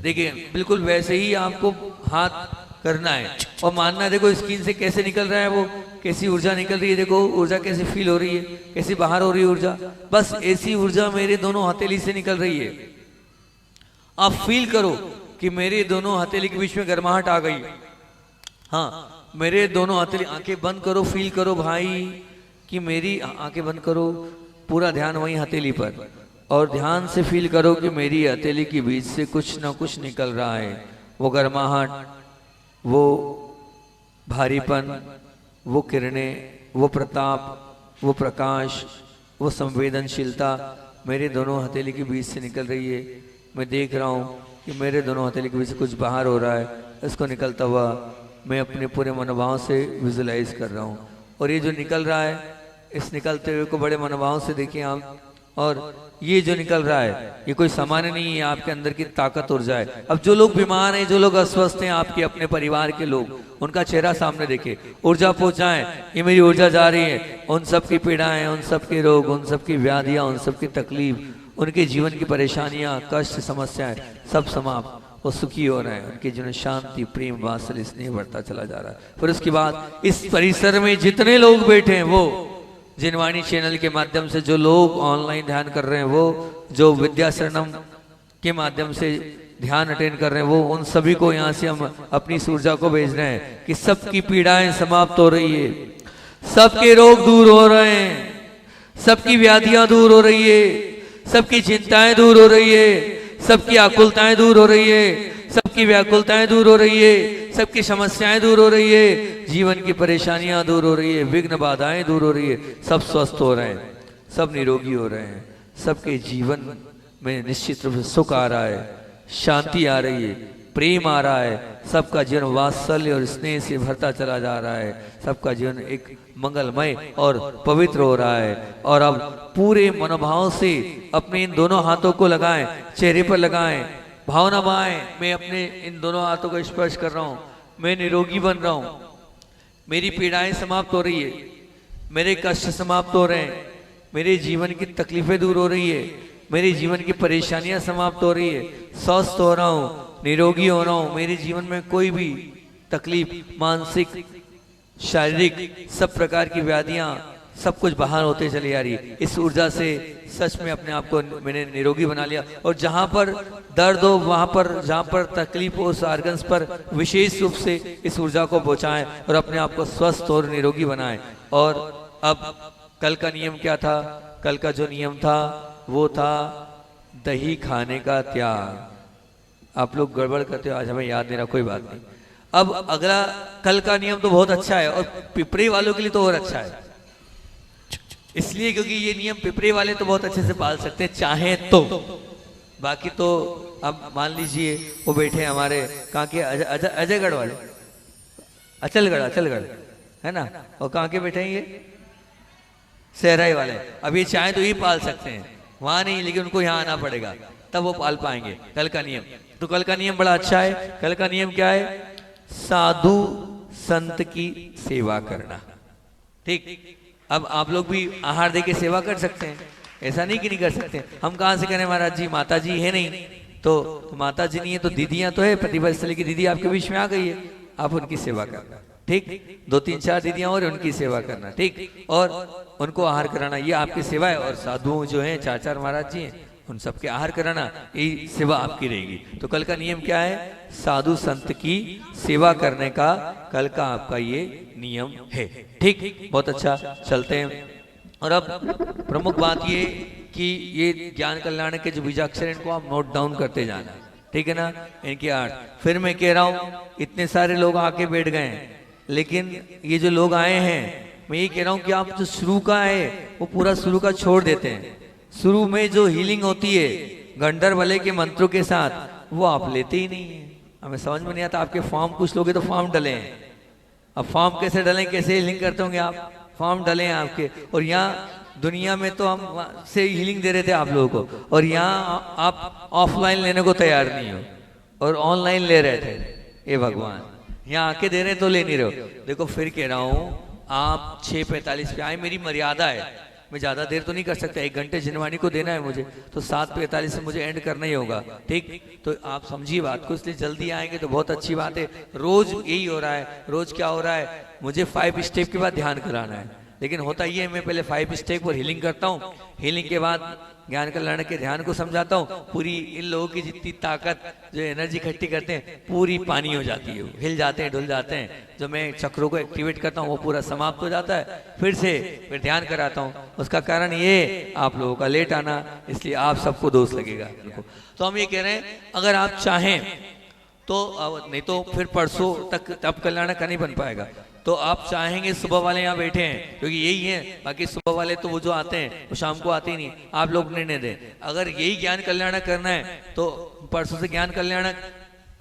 देखिए बिल्कुल वैसे ही आपको हाथ करना है और मानना है। देखो स्क्रीन से कैसे निकल रहा है, वो कैसी ऊर्जा निकल रही है। देखो ऊर्जा कैसे फील हो रही है, कैसी बाहर हो रही है ऊर्जा। बस ऐसी ऊर्जा मेरे दोनों हथेली से निकल रही है। आप फील करो कि मेरे दोनों हथेली के बीच में गर्माहट आ गई। हाँ, मेरे दोनों हथेली, आंखें बंद करो, फील करो भाई कि मेरी आंखें बंद करो, पूरा ध्यान वही हथेली पर, और ध्यान से फील करो कि मेरी हथेली के बीच से कुछ ना कुछ निकल रहा है। वो गर्माहट, वो भारीपन, वो किरणें, वो प्रताप, वो प्रकाश, वो संवेदनशीलता मेरे दोनों हथेली के बीच से निकल रही है। मैं देख रहा हूँ कि मेरे दोनों हथेली के बीच से कुछ बाहर हो रहा है। इसको निकलता हुआ मैं अपने पूरे मनोभाव से विजुलाइज कर रहा हूँ। और ये जो निकल रहा है इस निकलते हुए को बड़े मनोभाव से देखिए आप। और ये जो निकल रहा है ये कोई सामान्य नहीं है, आपके अंदर की ताकत ऊर्जा है। अब जो लोग बीमार हैं, जो लोग अस्वस्थ हैं, आपके अपने परिवार के लोग, उनका चेहरा सामने देखे, ऊर्जा पहुंचाएं, ये मेरी ऊर्जा जा रही है। उन सब की पीड़ाएं, उन सब के रोग, उन सब की व्याधियां, उन सब की तकलीफ, उनके जीवन की परेशानियां, कष्ट, समस्याएं सब समाप्त, वो सुखी हो रहे हैं। उनके जीवन में शांति, प्रेम, वात्सल्य, स्नेह बढ़ता चला जा रहा है। फिर उसके बाद इस परिसर में जितने लोग बैठे हैं, वो जिनवाणी चैनल के माध्यम से जो लोग ऑनलाइन ध्यान कर रहे हैं, वो जो विद्या शरणम के माध्यम से ध्यान अटेंड कर रहे हैं, वो उन सभी को यहाँ से हम अपनी ऊर्जा को भेज रहे हैं कि सबकी पीड़ाएं समाप्त हो रही है, सबके रोग दूर हो रहे हैं, सबकी व्याधियां दूर हो रही है, सबकी चिंताएं दूर हो रही है, सबकी आकुलताएं दूर हो रही है, सबकी व्याकुलताएं दूर हो रही है, सबकी समस्याएं दूर हो रही है, जीवन की परेशानियां दूर हो रही है, विघ्न बाधाएं दूर हो रही है, सब स्वस्थ हो रहे हैं, सब निरोगी हो रहे हैं, सबके जीवन में निश्चित रूप से सुख आ रहा है, शांति आ रही है, प्रेम आ रहा है, सबका जीवन वात्सल्य और स्नेह से भरता चला जा रहा है, सबका जीवन एक मंगलमय और पवित्र हो रहा है। और अब पूरे मनोभाव से अपने इन दोनों हाथों को लगाएं, चेहरे पर लगाएं, भावना बनाएं, मैं अपने इन दोनों हाथों को स्पर्श कर रहा हूँ, मैं निरोगी बन रहा हूँ, मेरी पीड़ाएं समाप्त हो रही है, मेरे कष्ट समाप्त हो रहे हैं, मेरे जीवन की तकलीफें दूर हो रही है, मेरे जीवन की परेशानियां समाप्त हो रही है, स्वस्थ हो रहा हूँ, निरोगी हो रहा हूँ, मेरे जीवन में कोई भी तकलीफ, मानसिक, शारीरिक, सब प्रकार की व्याधियां सब कुछ बाहर होते चली आ रही है। इस ऊर्जा से सच में अपने आप को मैंने निरोगी बना लिया। और जहां पर दर्द हो, वहां पर जहां पर तकलीफ हो, उस आर्गन्स पर विशेष रूप से इस ऊर्जा को पहुंचाएं और अपने आप को स्वस्थ और निरोगी बनाएं। और अब कल का नियम क्या था? कल का जो नियम था वो था दही खाने का त्याग। आप लोग गड़बड़ करते हो, आज हमें याद नहीं रहा, कोई बात नहीं। अब अगला, कल का नियम तो बहुत अच्छा है और पिपरे वालों के लिए तो और अच्छा है, इसलिए क्योंकि ये नियम पिपरे वाले तो बहुत अच्छे से पाल सकते हैं चाहें तो। बाकी तो अब मान लीजिए वो बैठे हैं हमारे कहाँ के, अजयगढ़ वाले, अचलगढ़ है ना, और कहाँ के बैठे हैं ये सहराई वाले। अब ये चाहें तो ये पाल सकते हैं, वहां नहीं, लेकिन उनको यहाँ आना पड़ेगा, तब वो पाल पाएंगे कल का नियम। तो कल का नियम बड़ा अच्छा है। कल का नियम क्या है? साधु संत की सेवा करना। ठीक, अब आप लोग भी आहार दे के सेवा कर सकते हैं, ऐसा नहीं कि नहीं कर सकते। हम कहाँ से करें महाराज जी, माता जी है नहीं, तो माता जी नहीं है तो दीदियां तो है, प्रतिभा स्थली की दीदी आपके बीच में आ गई है, आप उनकी सेवा करना। ठीक, 2-3-4 दीदियां और उनकी सेवा करना। ठीक, और उनको आहार कराना, ये आपकी सेवा है। और साधुओं जो हैं 4-4 महाराज जी हैं, उन सबके आहार कराना, ये सेवा आपकी रहेगी। तो कल का नियम क्या है? साधु संत की सेवा करने का कल का आपका ये नियम है। ठीक, बहुत अच्छा, चलते हैं। और अब प्रमुख बात ये कि ये ज्ञान कल्याण के जो बीजाक्षर, इनको आप नोट डाउन करते जाना, ठीक है ना, इनकी आर्ट। फिर मैं कह रहा हूँ, इतने सारे लोग आके बैठ गए हैं, लेकिन ये जो लोग आए हैं, मैं ये कह रहा हूँ कि आप जो शुरू का है वो पूरा शुरू का छोड़ देते हैं। शुरू में जो हीलिंग होती है गंडर वाले के मंत्रों के साथ, वो आप लेते ही नहीं है। हमें समझ में नहीं आता, आपके फॉर्म कुछ लोगे तो फॉर्म डले हैं, अब फॉर्म कैसे डलें, कैसे हीलिंग करते होंगे आप, फॉर्म डले हैं आपके। और यहाँ दुनिया में तो हम से हीलिंग दे रहे थे आप लोगों को, और यहाँ आप ऑफलाइन लेने को तैयार नहीं हो और ऑनलाइन ले रहे थे। ये भगवान, यहाँ आके दे रहे तो ले नहीं रहे हो। देखो फिर कह रहा हूँ, आप 6:45 पे आए, मेरी मर्यादा है, मैं ज्यादा देर तो नहीं कर सकता, 1 घंटे जिनवाणी को देना है मुझे, तो 7:45 से मुझे एंड करना ही होगा। ठीक, तो आप समझिए बात को, इसलिए जल्दी आएंगे तो बहुत अच्छी बात है। रोज यही हो रहा है, रोज क्या हो रहा है, मुझे 5 स्टेप के बाद ध्यान कराना है, लेकिन होता ये है, मैं पहले 5 स्टेप पर हीलिंग करता हूँ, हीलिंग के बाद ज्ञान कल्याण के ध्यान को समझाता हूँ, पूरी इन लोगों की जितनी ताकत, जो एनर्जी इकट्ठी करते हैं, पूरी पानी हो जाती है, हिल जाते हैं, डुल जाते हैं। जो मैं चक्रों को एक्टिवेट करता हूँ वो पूरा समाप्त हो जाता है, फिर ध्यान कराता हूँ। उसका कारण ये आप लोगों का लेट आना, इसलिए आप सबको दोष लगेगा। तो हम ये कह रहे हैं, अगर आप चाहें तो, नहीं तो फिर परसों तक तब कल्याण का नहीं बन पाएगा। तो आप चाहेंगे, सुबह वाले यहाँ बैठे हैं क्योंकि यही है, बाकी सुबह वाले तो वो जो आते हैं वो शाम को आते ही नहीं, आप लोग निर्णय दें। अगर यही ज्ञान कल्याण करना है तो परसों से ज्ञान कल्याण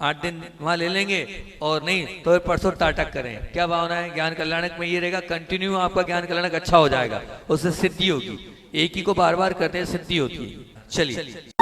8 दिन वहां ले लेंगे, और नहीं तो फिर परसों टाटक करें। क्या भावना है? ज्ञान कल्याणक में ये रहेगा, कंटिन्यू आपका ज्ञान कल्याणक अच्छा हो जाएगा, उससे सिद्धि होगी। एक ही को बार बार करते हैं, सिद्धि होती है। चलिए।